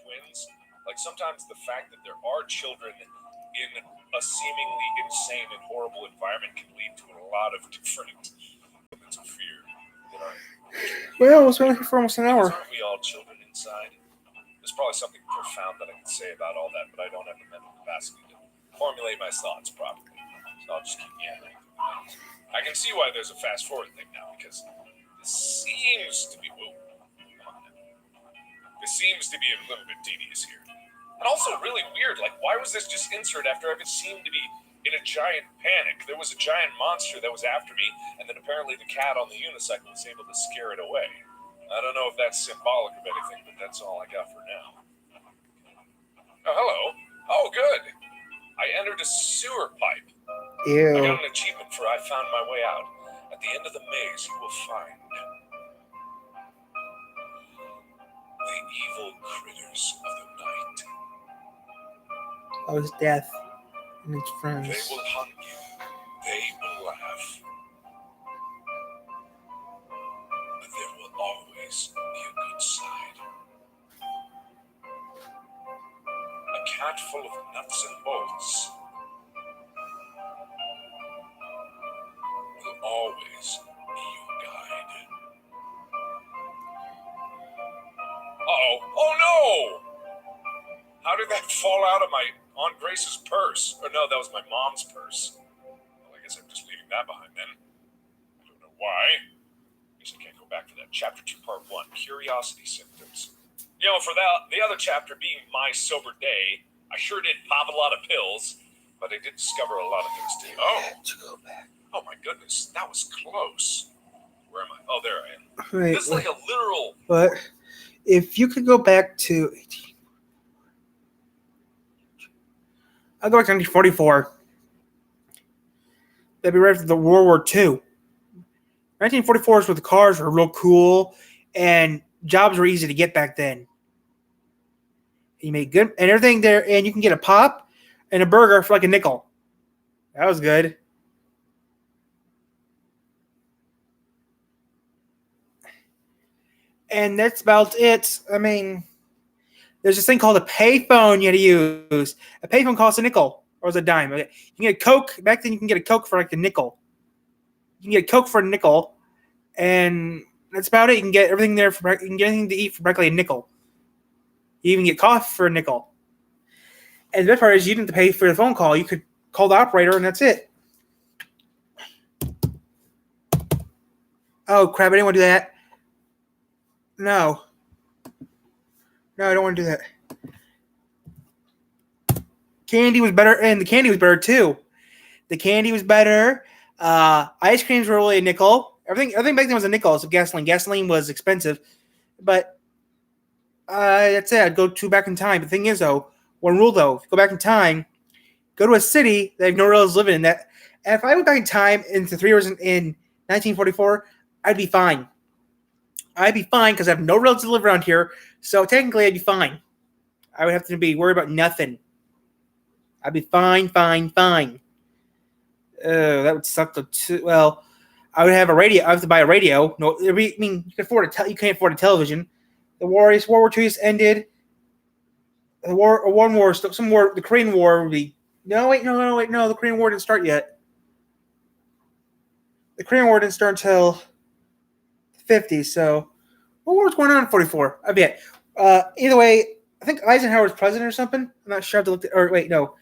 twins? Like, sometimes the fact that there are children in a seemingly insane and horrible environment can lead to a lot of different moments of fear. Well, it's been here for almost an hour. Aren't we all children inside? There's probably something profound that I can say about all that, but I don't have the mental capacity to formulate my thoughts properly. So I'll just keep yammering. I can see why there's a fast forward thing now, because this seems to be This seems to be a little bit tedious here. And also really weird, like, why was this just insert after I seemed to be in a giant panic? There was a giant monster that was after me, and then apparently the cat on the unicycle was able to scare it away. I don't know if that's symbolic of anything, but that's all I got for now. Oh, hello. Oh, good. I entered a sewer pipe. Ew. I got an achievement for I found my way out. At the end of the maze, you will find the evil critters of the night. Oh, it's death and its friends. They will hunt you. They will laugh. But there will always be a good side. A cat full of nuts and bolts will always be your guide. Uh-oh. Oh, no! How did that fall out of my Aunt Grace's purse? Or no, that was my mom's purse. Well, I guess I'm just leaving that behind then. I don't know why. I guess I can't go back to that. Chapter 2, Part 1, Curiosity Symptoms. You know, for the other chapter being My Sober Day, I sure did pop a lot of pills, but I did discover a lot of things too. Oh, To go back. oh my goodness, that was close. Where am I? Oh, there I am. Wait, This is like a literal... but if you could go back to 18... I'll go back to 1944. That'd be right after the World War II. 1944 is where the cars were real cool and jobs were easy to get back then. You made good and everything there, and you can get a pop and a burger for like a nickel. That was good. And that's about it. I mean, there's this thing called a payphone you had to use. A payphone costs a nickel or was a dime. Okay. You can get a Coke. Back then, you can get a Coke for like a nickel. You can get a Coke for a nickel, and that's about it. You can get everything there for you can get anything to eat for practically a nickel. You even get coffee for a nickel. And the best part is you didn't have to pay for the phone call. You could call the operator, and that's it. Oh crap! I didn't want to do that. No, I don't want to do that. Candy was better, and the candy was better too. The candy was better. Ice creams were really a nickel. Everything back then was a nickel. So gasoline was expensive, but that's it. I'd go back in time. The thing is, though, one rule though: if you go back in time, go to a city that no relatives live in. That and if I went back in time into 3 years in 1944, I'd be fine. I'd be fine because I have no relatives to live around here. So technically, I'd be fine. I would have to be worried about nothing. I'd be fine. That would suck to. Well, I would have a radio. I have to buy a radio. No, I mean you can afford you can't afford a television. The World War II just ended. The Korean War would be. No. The Korean War didn't start yet. The Korean War didn't start until the 50s. So, what war was going on in 44? I bet. Either way, I think Eisenhower was president or something. I'm not sure. I have to look. Or wait, no,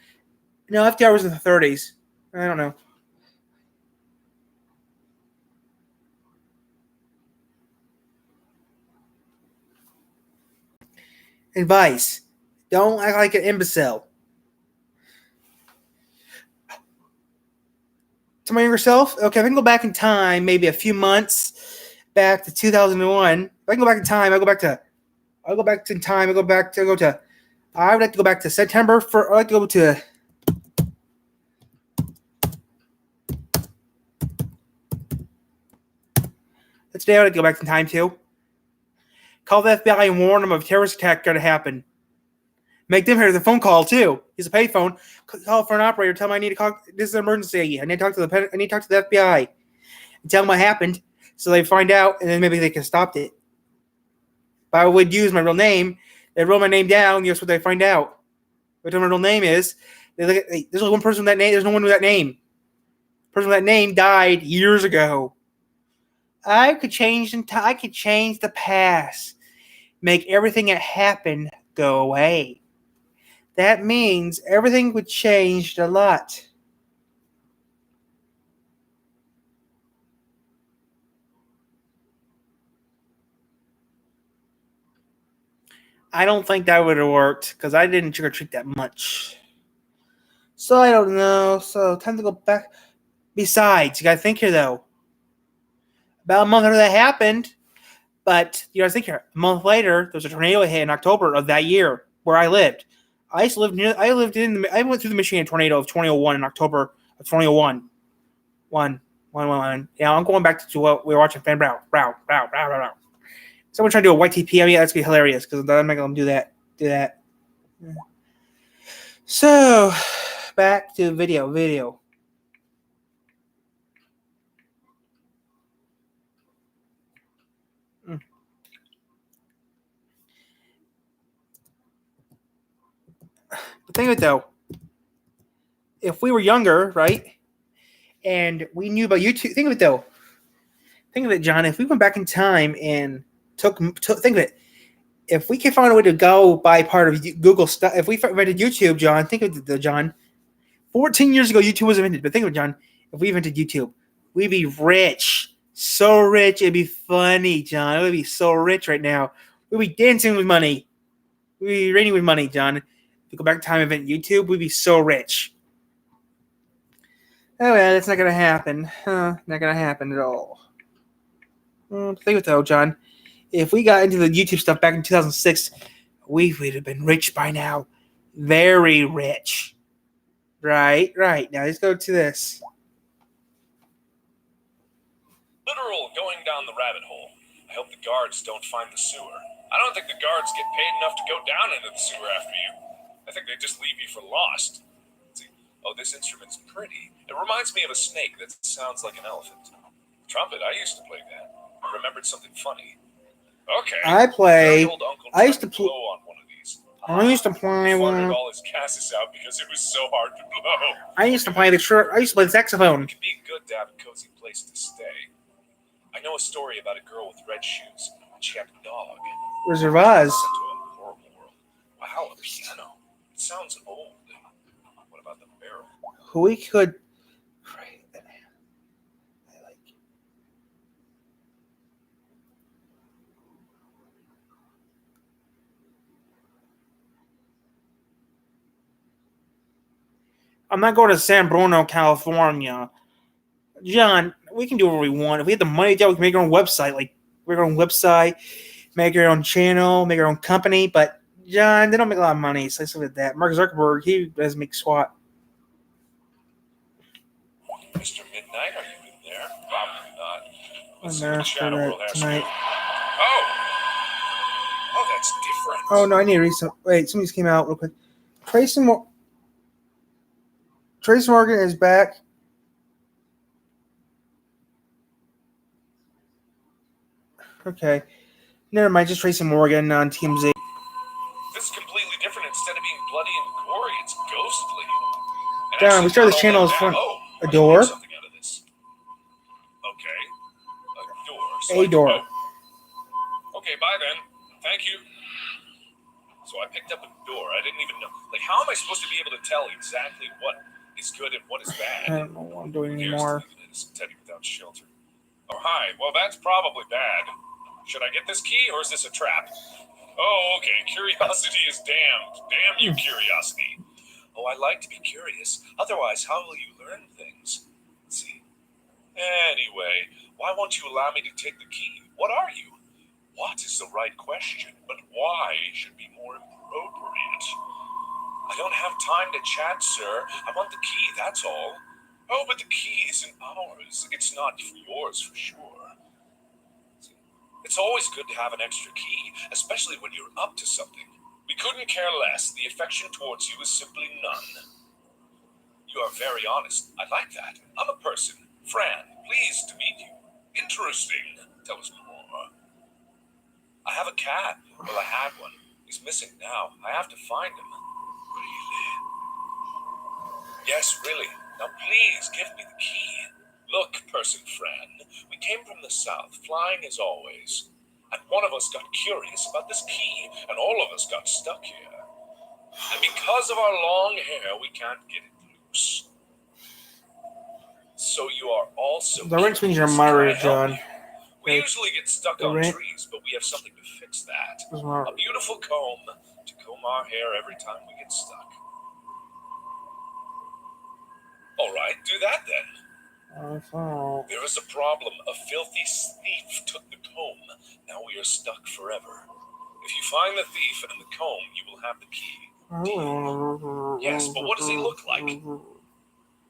FDR was in the 30s. I don't know. Advice: don't act like an imbecile. To my younger self, okay, if I can go back in time, maybe a few months back to 2001. If I can go back in time, I would like to go back to September for. I'd like to go to. That's the day I would go back in time to. Call the FBI and warn them of a terrorist attack going to happen. Make them hear the phone call too. Use a payphone. Call for an operator. Tell them I need to call. This is an emergency. I need to talk to the FBI. and tell them what happened, so they find out, and then maybe they can stop it. But I would use my real name. They wrote my name down. Guess what they find out? What my real name is? They look at, hey, there's only one person with that name. There's no one with that name. The person with that name died years ago. I could change the past, make everything that happened go away. That means everything would change a lot. I don't think that would have worked because I didn't trick or treat that much. So I don't know. So time to go back. Besides, you gotta think here though. About a month after that happened, but you gotta think here. A month later, there was a tornado hit in October of that year where I lived. I used to live near. I went through the Michigan tornado of 2001 in October of 2001. One. Yeah, I'm going back to what we were watching. Fran Bow. Someone trying to do a YTP. I mean, that's gonna be hilarious because I'm not gonna do that. So, back to video. But think of it though. If we were younger, right, and we knew about YouTube, think of it though. Think of it, John. If we went back in time and took think of it. If we could find a way to go buy part of Google stuff, if we invented YouTube, John, think of it, John. 14 years ago, YouTube was invented. But think of it, John. If we invented YouTube, we'd be rich. So rich. It'd be funny, John. We'd be so rich right now. We'd be dancing with money. We'd be raining with money, John. If we go back in time and invent YouTube, we'd be so rich. Oh, yeah, that's not going to happen. Not going to happen at all. Think of it, though, John. If we got into the YouTube stuff back in 2006, we would have been rich by now. Very rich. Right. Now, let's go to this. Literal going down the rabbit hole. I hope the guards don't find the sewer. I don't think the guards get paid enough to go down into the sewer after you. I think they just leave you for lost. See, oh, this instrument's pretty. It reminds me of a snake that sounds like an elephant. Trumpet, I used to play that. I remembered something funny. Okay. I used to play on one of these. I used to play one. All his gases out because it was so hard to blow. I used to play the saxophone. It can be good to have a cozy place to stay. I know a story about a girl with red shoes. She had a dog. Wizard of Oz. Into a horrible world. Wow, a piano. It sounds old. What about the barrel? We could. I'm not going to San Bruno, California. John, we can do whatever we want. If we had the money, John, we can make our own website. Make our own channel, make our own company. But, John, they don't make a lot of money, so let's look at that. Mark Zuckerberg, he doesn't make squat. Mr. Midnight, are you in there? Probably not. Let's see I'm what channel that we'll ask tonight. you. Oh, that's different. Oh, no, I need to read some. Wait, somebody just came out real quick. Trace Morgan is back. Okay. Never mind, just Tracy Morgan on TMZ. This is completely different. Instead of being bloody and gory, it's ghostly. And Darn, we started this channel as fun. A door? Something out of this. Okay. A door. So A door. Okay, bye then. Thank you. So I picked up a door. I didn't even know. Like, how am I supposed to be able to tell exactly what is good and what is bad? I don't know what I'm doing anymore. Here's Teddy without shelter. Oh, hi. Well, that's probably bad. Should I get this key, or is this a trap? Oh, okay. Curiosity is damned. Damn you, curiosity. Oh, I like to be curious. Otherwise, how will you learn things? Let's see. Anyway, why won't you allow me to take the key? What are you? What is the right question, but why should be more appropriate? I don't have time to chat, sir. I want the key, that's all. Oh, but the key isn't ours. It's not yours for sure. It's always good to have an extra key, especially when you're up to something. We couldn't care less. The affection towards you is simply none. You are very honest. I like that. I'm a person. Fran, pleased to meet you. interesting. Tell us more. I have a cat. Well, I had one. He's missing now. I have to find him. Really? Yes, really. Now please give me the key. Look, Person Fran, we came from the south, flying as always. And one of us got curious about this key, and all of us got stuck here. And because of our long hair, we can't get it loose. So you are also The wrench means you're curious. moderate, Can I help John. you? We usually get stuck The on wrench- trees, but we have something to fix that. This is more- A beautiful comb to comb our hair every time we get stuck. All right, do that then. There is a problem. A filthy thief took the comb. Now we are stuck forever. If you find the thief and the comb, you will have the key. Yes, but what does he look like?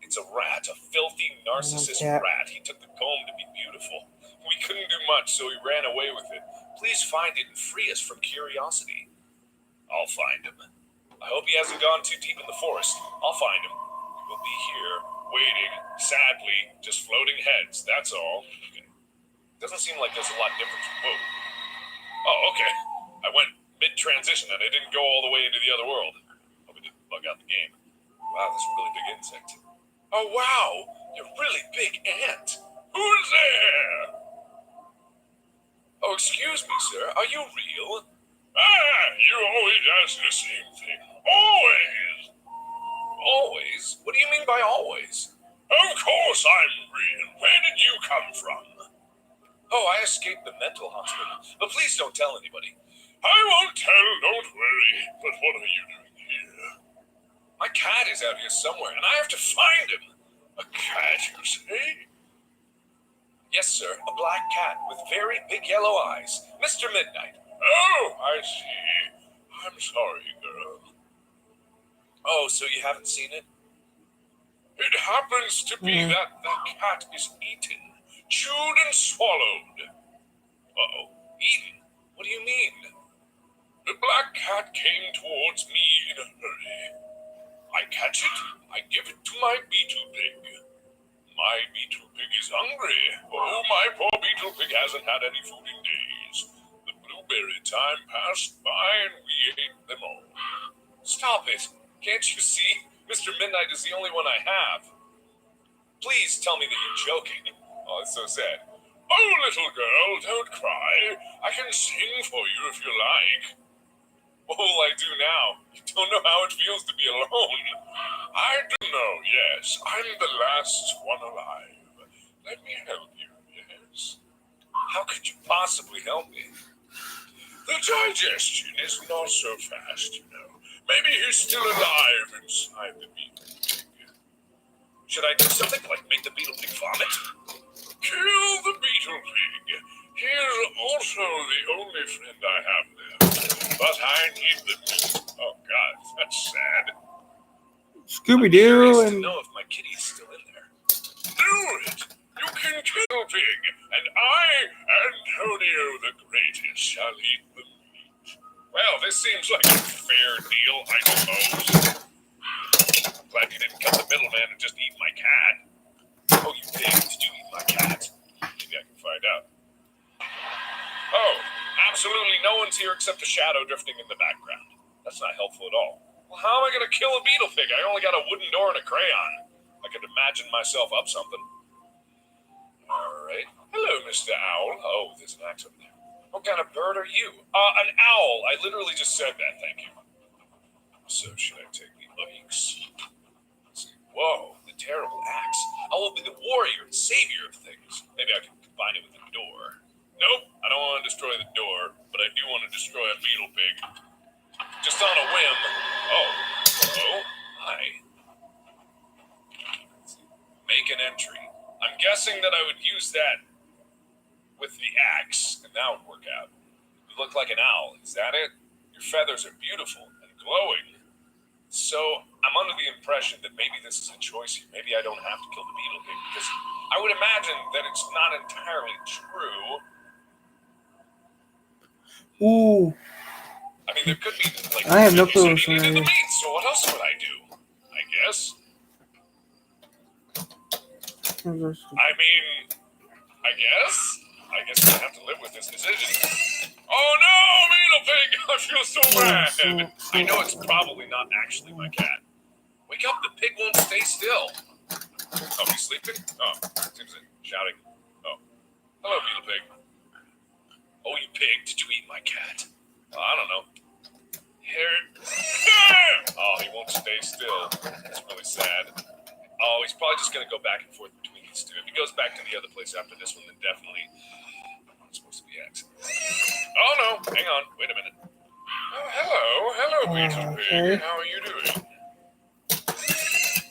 It's a rat, a filthy narcissist Yeah. rat. He took the comb to be beautiful. We couldn't do much, so he ran away with it. Please find it and free us from curiosity. I'll find him. I hope he hasn't gone too deep in the forest. I'll find him. We will be here, waiting, sadly, just floating heads, that's all. Okay. Doesn't seem like there's a lot different. Whoa. Oh, okay. I went mid-transition and I didn't go all the way into the other world. Hope it didn't bug out the game. Wow, that's a really big insect. Oh, wow! You're a really big ant. Who's there? Oh, excuse me, sir. Are you real? You always ask the same thing. Always. Always? What do you mean by always? Of course I'm real. Where did you come from? Oh, I escaped the mental hospital. But please don't tell anybody. I won't tell, don't worry. But what are you doing here? My cat is out here somewhere, and I have to find him. A cat, you say? Yes, sir. A black cat with very big yellow eyes. Mr. Midnight. Oh, I see. I'm sorry, girl. Oh, so you haven't seen it? It happens to be that the cat is eaten, chewed and swallowed. Uh-oh. Eaten? What do you mean? The black cat came towards me in a hurry. I catch it, I give it to my beetle pig. My beetle pig is hungry. Oh, my poor beetle pig hasn't had any food in days. The blueberry time passed by and we ate them all. Stop it. Can't you see? Mr. Midnight is the only one I have. Please tell me that you're joking. Oh, it's so sad. Oh, little girl, don't cry. I can sing for you if you like. What will I do now? You don't know how it feels to be alone. I do know, yes. I'm the last one alive. Let me help you, yes? How could you possibly help me? The digestion is not so fast, you know. Maybe he's still alive inside the beetle pig. Should I do something like make the beetle pig vomit? Kill the beetle pig. He is also the only friend I have left. But I need the meat. Oh, God, that's sad. Scooby-Doo To and know if my kitty's still in there. Do it! You can kill pig, and I, Antonio the Greatest, shall eat the meat. Well, this seems like a fair deal, I suppose. I'm glad you didn't cut the middleman and just eat my cat. Oh, you pig, did you eat my cat? Maybe I can find out. Oh, absolutely no one's here except a shadow drifting in the background. That's not helpful at all. Well, how am I going to kill a beetle pig? I only got a wooden door and a crayon. I could imagine myself up something. All right. Hello, Mr. Owl. Oh, there's an axe over there. What kind of bird are you? An owl. I literally just said that. Thank you. So should I take the axe? Let's see. Whoa, the terrible axe. I will be the warrior and savior of things. Maybe I can combine it with a door. Nope, I don't want to destroy the door, but I do want to destroy a beetle pig. Just on a whim. Oh, hello. Hi. Make an entry. I'm guessing that I would use that with the axe, and that would work out. You look like an owl. Is that it? Your feathers are beautiful and glowing. So I'm under the impression that maybe this is a choice here. Maybe I don't have to kill the beetle pig, because I would imagine that it's not entirely true. ooh. I mean, there could be, like, I have no you said clue. you needed the meat, so what else would I do? I guess. I mean, I guess? I guess I have to live with this decision. Oh no, Beetle Pig! I feel so bad. I know it's probably not actually my cat. Wake up, the pig won't stay still. Oh, he's sleeping? Oh, seems like shouting. Oh, hello, Beetle Pig. Oh, you pig, did you eat my cat? I don't know. Here. Oh, he won't stay still. It's really sad. Oh, he's probably just going to go back and forth between these two. If he goes back to the other place after this one, then definitely it's supposed to be X. Oh, no. Hang on. Wait a minute. Oh, hello, Beetle Pig. How are you doing?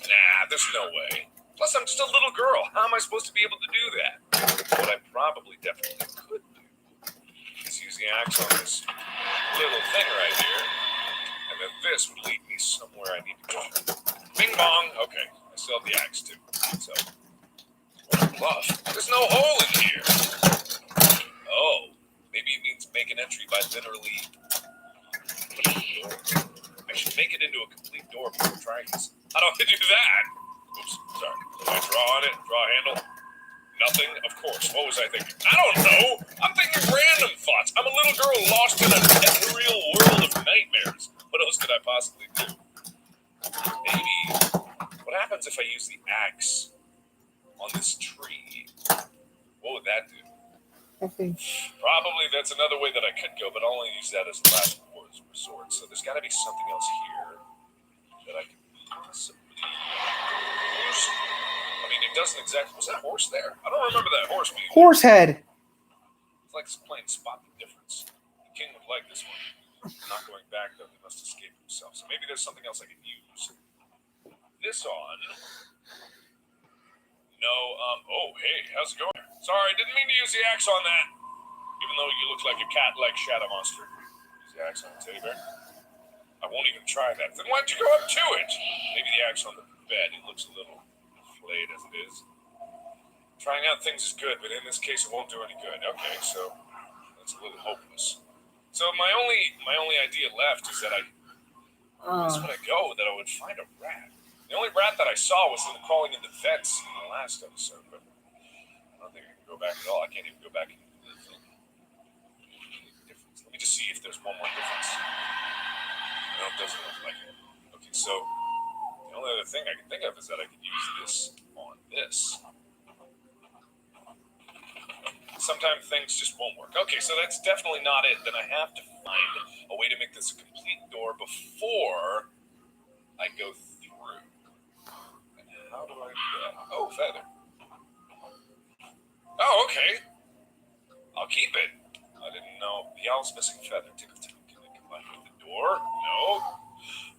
Nah, there's no way. Plus, I'm just a little girl. How am I supposed to be able to do that? What I probably definitely could do is use the axe on this little thing right here. And then this would lead me somewhere I need to go. Bing bong. Okay, I still have the axe too. So, bluff. There's no hole in here. Oh, maybe it means make an entry by literally. I should make it into a complete door before trying this. How do I do that? Oops, sorry. Did I draw on it? Draw a handle? Nothing? Of course. What was I thinking? I don't know. I'm thinking random thoughts. I'm a little girl lost in a real world of nightmares. What else could I possibly do? Maybe. What happens if I use the axe on this tree? What would that do? Nothing. Probably that's another way that I could go, but I'll only use that as a last resort. So there's got to be something else here that I could possibly use. I mean, it doesn't exactly. Was that horse there? I don't remember that horse being Horse head. It's like playing spot the difference. The king would like this one. Not going back, though, he must escape himself. So maybe there's something else I could use. This on. No, oh, hey, how's it going? Sorry, didn't mean to use the axe on that. Even though you look like a cat-like shadow monster. Use the axe on the teddy bear. I won't even try that. Then why'd you go up to it? Maybe the axe on the bed. It looks a little flayed as it is. Trying out things is good, but in this case it won't do any good. Okay, so that's a little hopeless. So my only idea left is that this would I go that I would find a rat. The only rat that I saw was in the calling in the vents in the last episode, but I don't think I can go back at all. I can't even go back into the thing. Let me just see if there's one more difference. No, it doesn't look like it. Okay, so the only other thing I can think of is that I could use this on this. Sometimes things just won't work. Okay, so that's definitely not it. Then I have to find a way to make this a complete door before I go through. And how do I do that? Oh, feather. Oh, okay. I'll keep it. I didn't know. The owl's missing feather. Tickle, tickle. Can I combine with the door? No.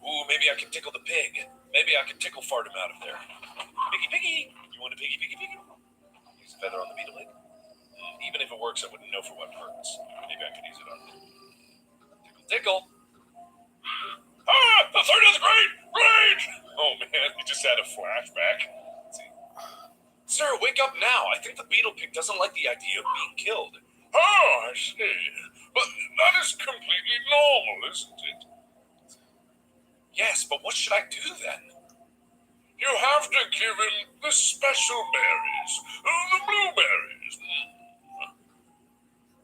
Ooh, maybe I can tickle the pig. Maybe I can tickle fart him out of there. Piggy, piggy. You want a piggy, piggy, piggy? Use a feather on the beetle egg. Even if it works, I wouldn't know for what purpose. Maybe I could use it on tickle, tickle. Ah, the 30th grade! Great! Oh man, you just had a flashback. Let's see. Sir, wake up now. I think the beetle pig doesn't like the idea of being killed. Oh, I see. But that is completely normal, isn't it? Yes, but what should I do then? You have to give him the special berries. The blueberries.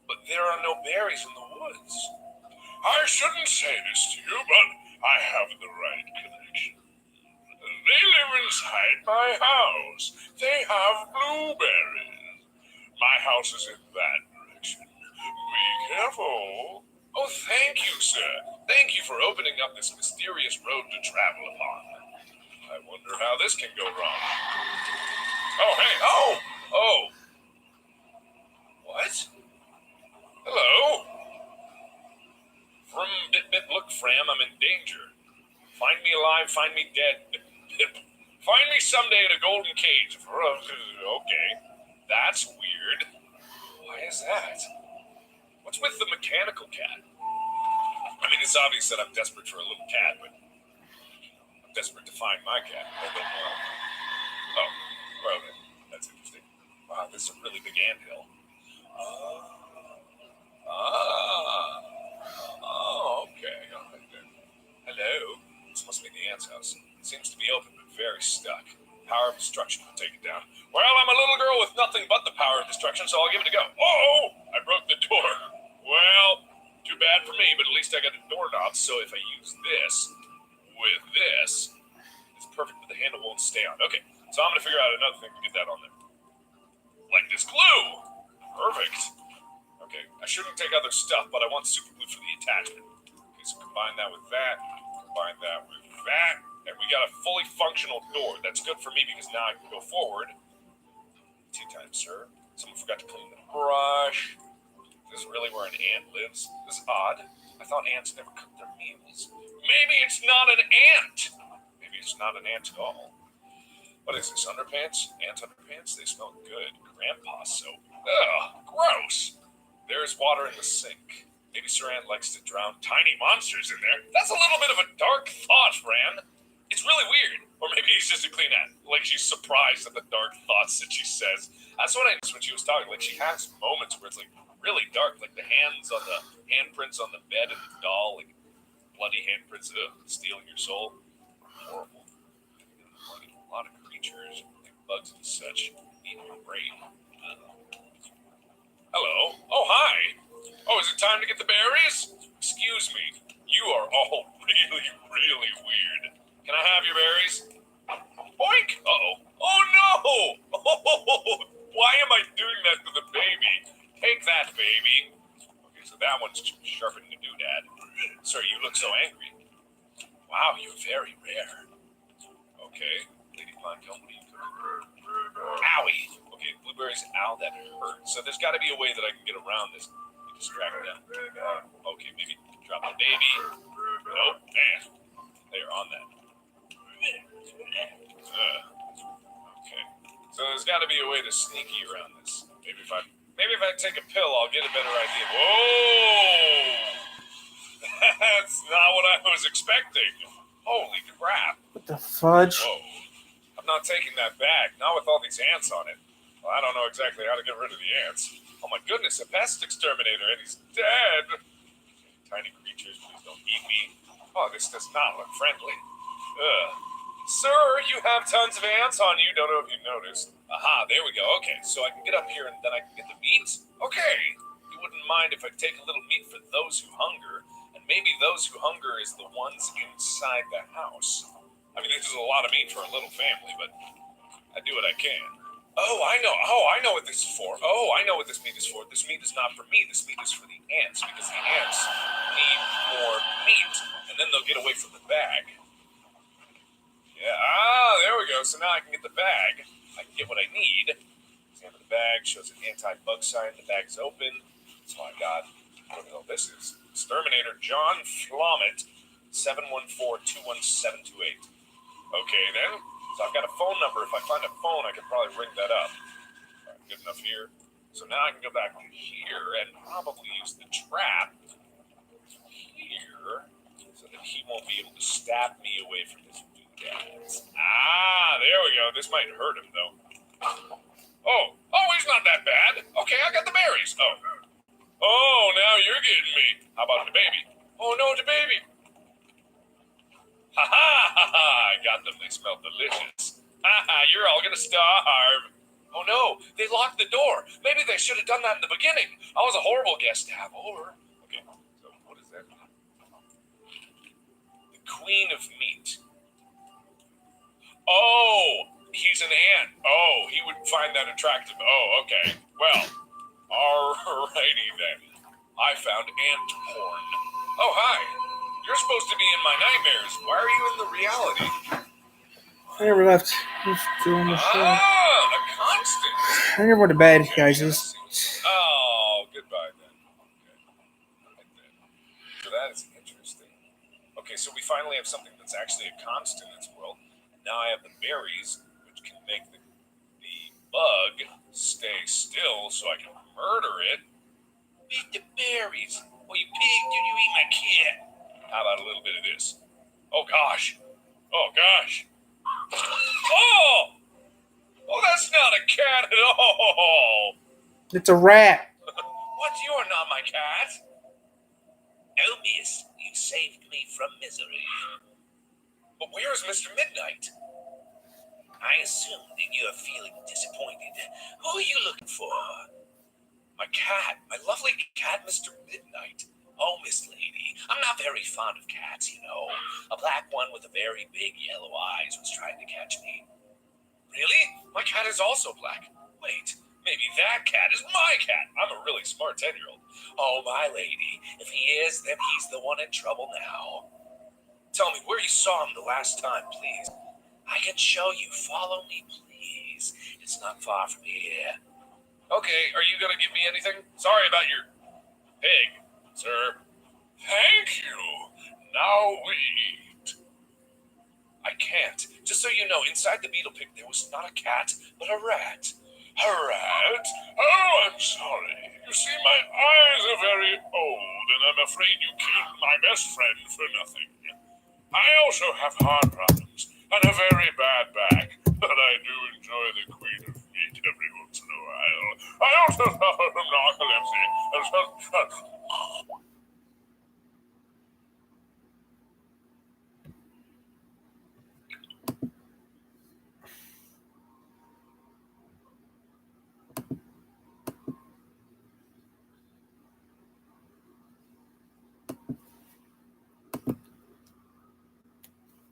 But there are no berries in the woods. I shouldn't say this to you, but I have the right connection. They live inside my house. They have blueberries. My house is in that direction. Be careful. Oh, thank you, sir. Thank you for opening up this mysterious road to travel upon. I wonder how this can go wrong. Oh, hey, oh! What? Hello? From Bip Bip, look, Fram, I'm in danger. Find me alive, find me dead. Bip Bip. Find me someday in a golden cage. Okay, that's weird. Why is that? What's with the mechanical cat? I mean, it's obvious that I'm desperate for a little cat, but I'm desperate to find my cat. Oh, well, that's interesting. Wow, this is a really big anthill. Okay. All right then. Hello. This must be the ant's house. It seems to be open, but very stuck. Power of destruction will take it down. Well, I'm a little girl with nothing but the power of destruction. instructions, so I'll give it a go. Oh, I broke the door. Well, too bad for me, but at least I got a doorknob, so if I use this with this, it's perfect, but the handle won't stay on. Okay, so I'm going to figure out another thing to get that on there. Like this glue. Perfect. Okay, I shouldn't take other stuff, but I want super glue for the attachment. Okay, so combine that with that, combine that with that, and we got a fully functional door. That's good for me because now I can go forward. Tea time, sir. Someone forgot to clean the brush. This is really where an ant lives. This is odd. I thought ants never cooked their meals. Maybe it's not an ant. Maybe it's not an ant at all. What is this, underpants? Ant underpants? They smell good. Grandpa soap. Ugh, gross. There's water in the sink. Maybe Sir Ant likes to drown tiny monsters in there. That's a little bit of a dark thought, Fran. It's really weird. Or maybe he's just a clean ant. Like she's surprised at the dark thoughts that she says. That's what I noticed when she was talking. Like she has moments where it's like really dark. Like the handprints on the bed and the doll. Like bloody handprints stealing your soul. Horrible. A lot of creatures, like bugs and such, eating your brain. Hello. Oh, hi. Oh, is it time to get the berries? Excuse me. You are all really, really weird. Can I have your berries? Boink! Uh-oh. Oh, no! Oh, why am I doing that to the baby? Take that, baby. Okay, so that one's sharpening a doodad. Sir, you look so angry. Wow, you're very rare. Okay. Lady Plankill, what are you doing? Owie! Okay, blueberries, ow, that hurts. So there's got to be a way that I can get around this. Distract them. Okay, maybe drop the baby. Nope, man. They're on that. Okay. So there's got to be a way to sneaky around this. Maybe if I take a pill, I'll get a better idea. Whoa! That's not what I was expecting. Holy crap! What the fudge? Whoa! I'm not taking that bag. Not with all these ants on it. Well, I don't know exactly how to get rid of the ants. Oh my goodness, a pest exterminator, and he's dead. Tiny creatures, please don't eat me. Oh, this does not look friendly. Ugh. Sir, you have tons of ants on you. Don't know if you noticed. Aha, there we go. Okay, so I can get up here and then I can get the meat. Okay. You wouldn't mind if I take a little meat for those who hunger, and maybe those who hunger is the ones inside the house. I mean, this is a lot of meat for a little family, but I do what I can. Oh, I know what this is for. Oh, I know what this meat is for. This meat is not for me. This meat is for the ants, because the ants need more meat, and then they'll get away from the bag. Yeah, there we go. So now I can get the bag. I can get what I need. Examine the bag, shows an anti-bug sign. The bag's open. That's all I got. What the hell this is? Exterminator John Flomet, 714-21728. Okay, then. So I've got a phone number. If I find a phone, I can probably ring that up. All right, good enough here. So now I can go back to here and probably use the trap here so that he won't be able to stab me away from his doodads. There we go. This might hurt him, though. Oh, he's not that bad. Okay, I got the berries. Oh, now you're getting me. How about the baby? Oh, no, the baby. Ha ha! I got them. They smell delicious. Ha! You're all gonna starve. Oh no! They locked the door. Maybe they should have done that in the beginning. I was a horrible guest to have over. Okay. So what is that? The Queen of Meat. Oh, he's an ant. Oh, he would find that attractive. Oh, okay. Well, alrighty then. I found ant porn. Oh, hi. You're supposed to be in my nightmares. Why are you in the reality? I never left. Just doing the show. A constant. I never went to bed, guys. Oh, goodbye then. Okay. So that is interesting. Okay, so we finally have something that's actually a constant in this world. Now I have the berries, which can make the bug stay still so I can murder it. Eat the berries. Oh, you pig, did you eat my kid? How about a little bit of this? Oh, gosh. Oh, gosh. Oh! Oh, that's not a cat at all. It's a rat. What? You're not my cat. Oh, miss, you saved me from misery. But where is Mr. Midnight? I assume that you're feeling disappointed. Who are you looking for? My cat. My lovely cat, Mr. Midnight. Oh, Miss Lady, I'm not very fond of cats, you know. A black one with a very big yellow eyes was trying to catch me. Really? My cat is also black. Wait, maybe that cat is my cat. I'm a really smart 10-year-old. Oh, my lady, if he is, then he's the one in trouble now. Tell me where you saw him the last time, please. I can show you. Follow me, please. It's not far from here. Okay, are you gonna give me anything? Sorry about your pig, sir. Thank you. Now we eat. I can't. Just so you know, inside the beetle pig there was not a cat, but a rat. A rat? Oh, I'm sorry. You see, my eyes are very old, and I'm afraid you killed my best friend for nothing. I also have heart problems and a very bad back, but I do enjoy the Queen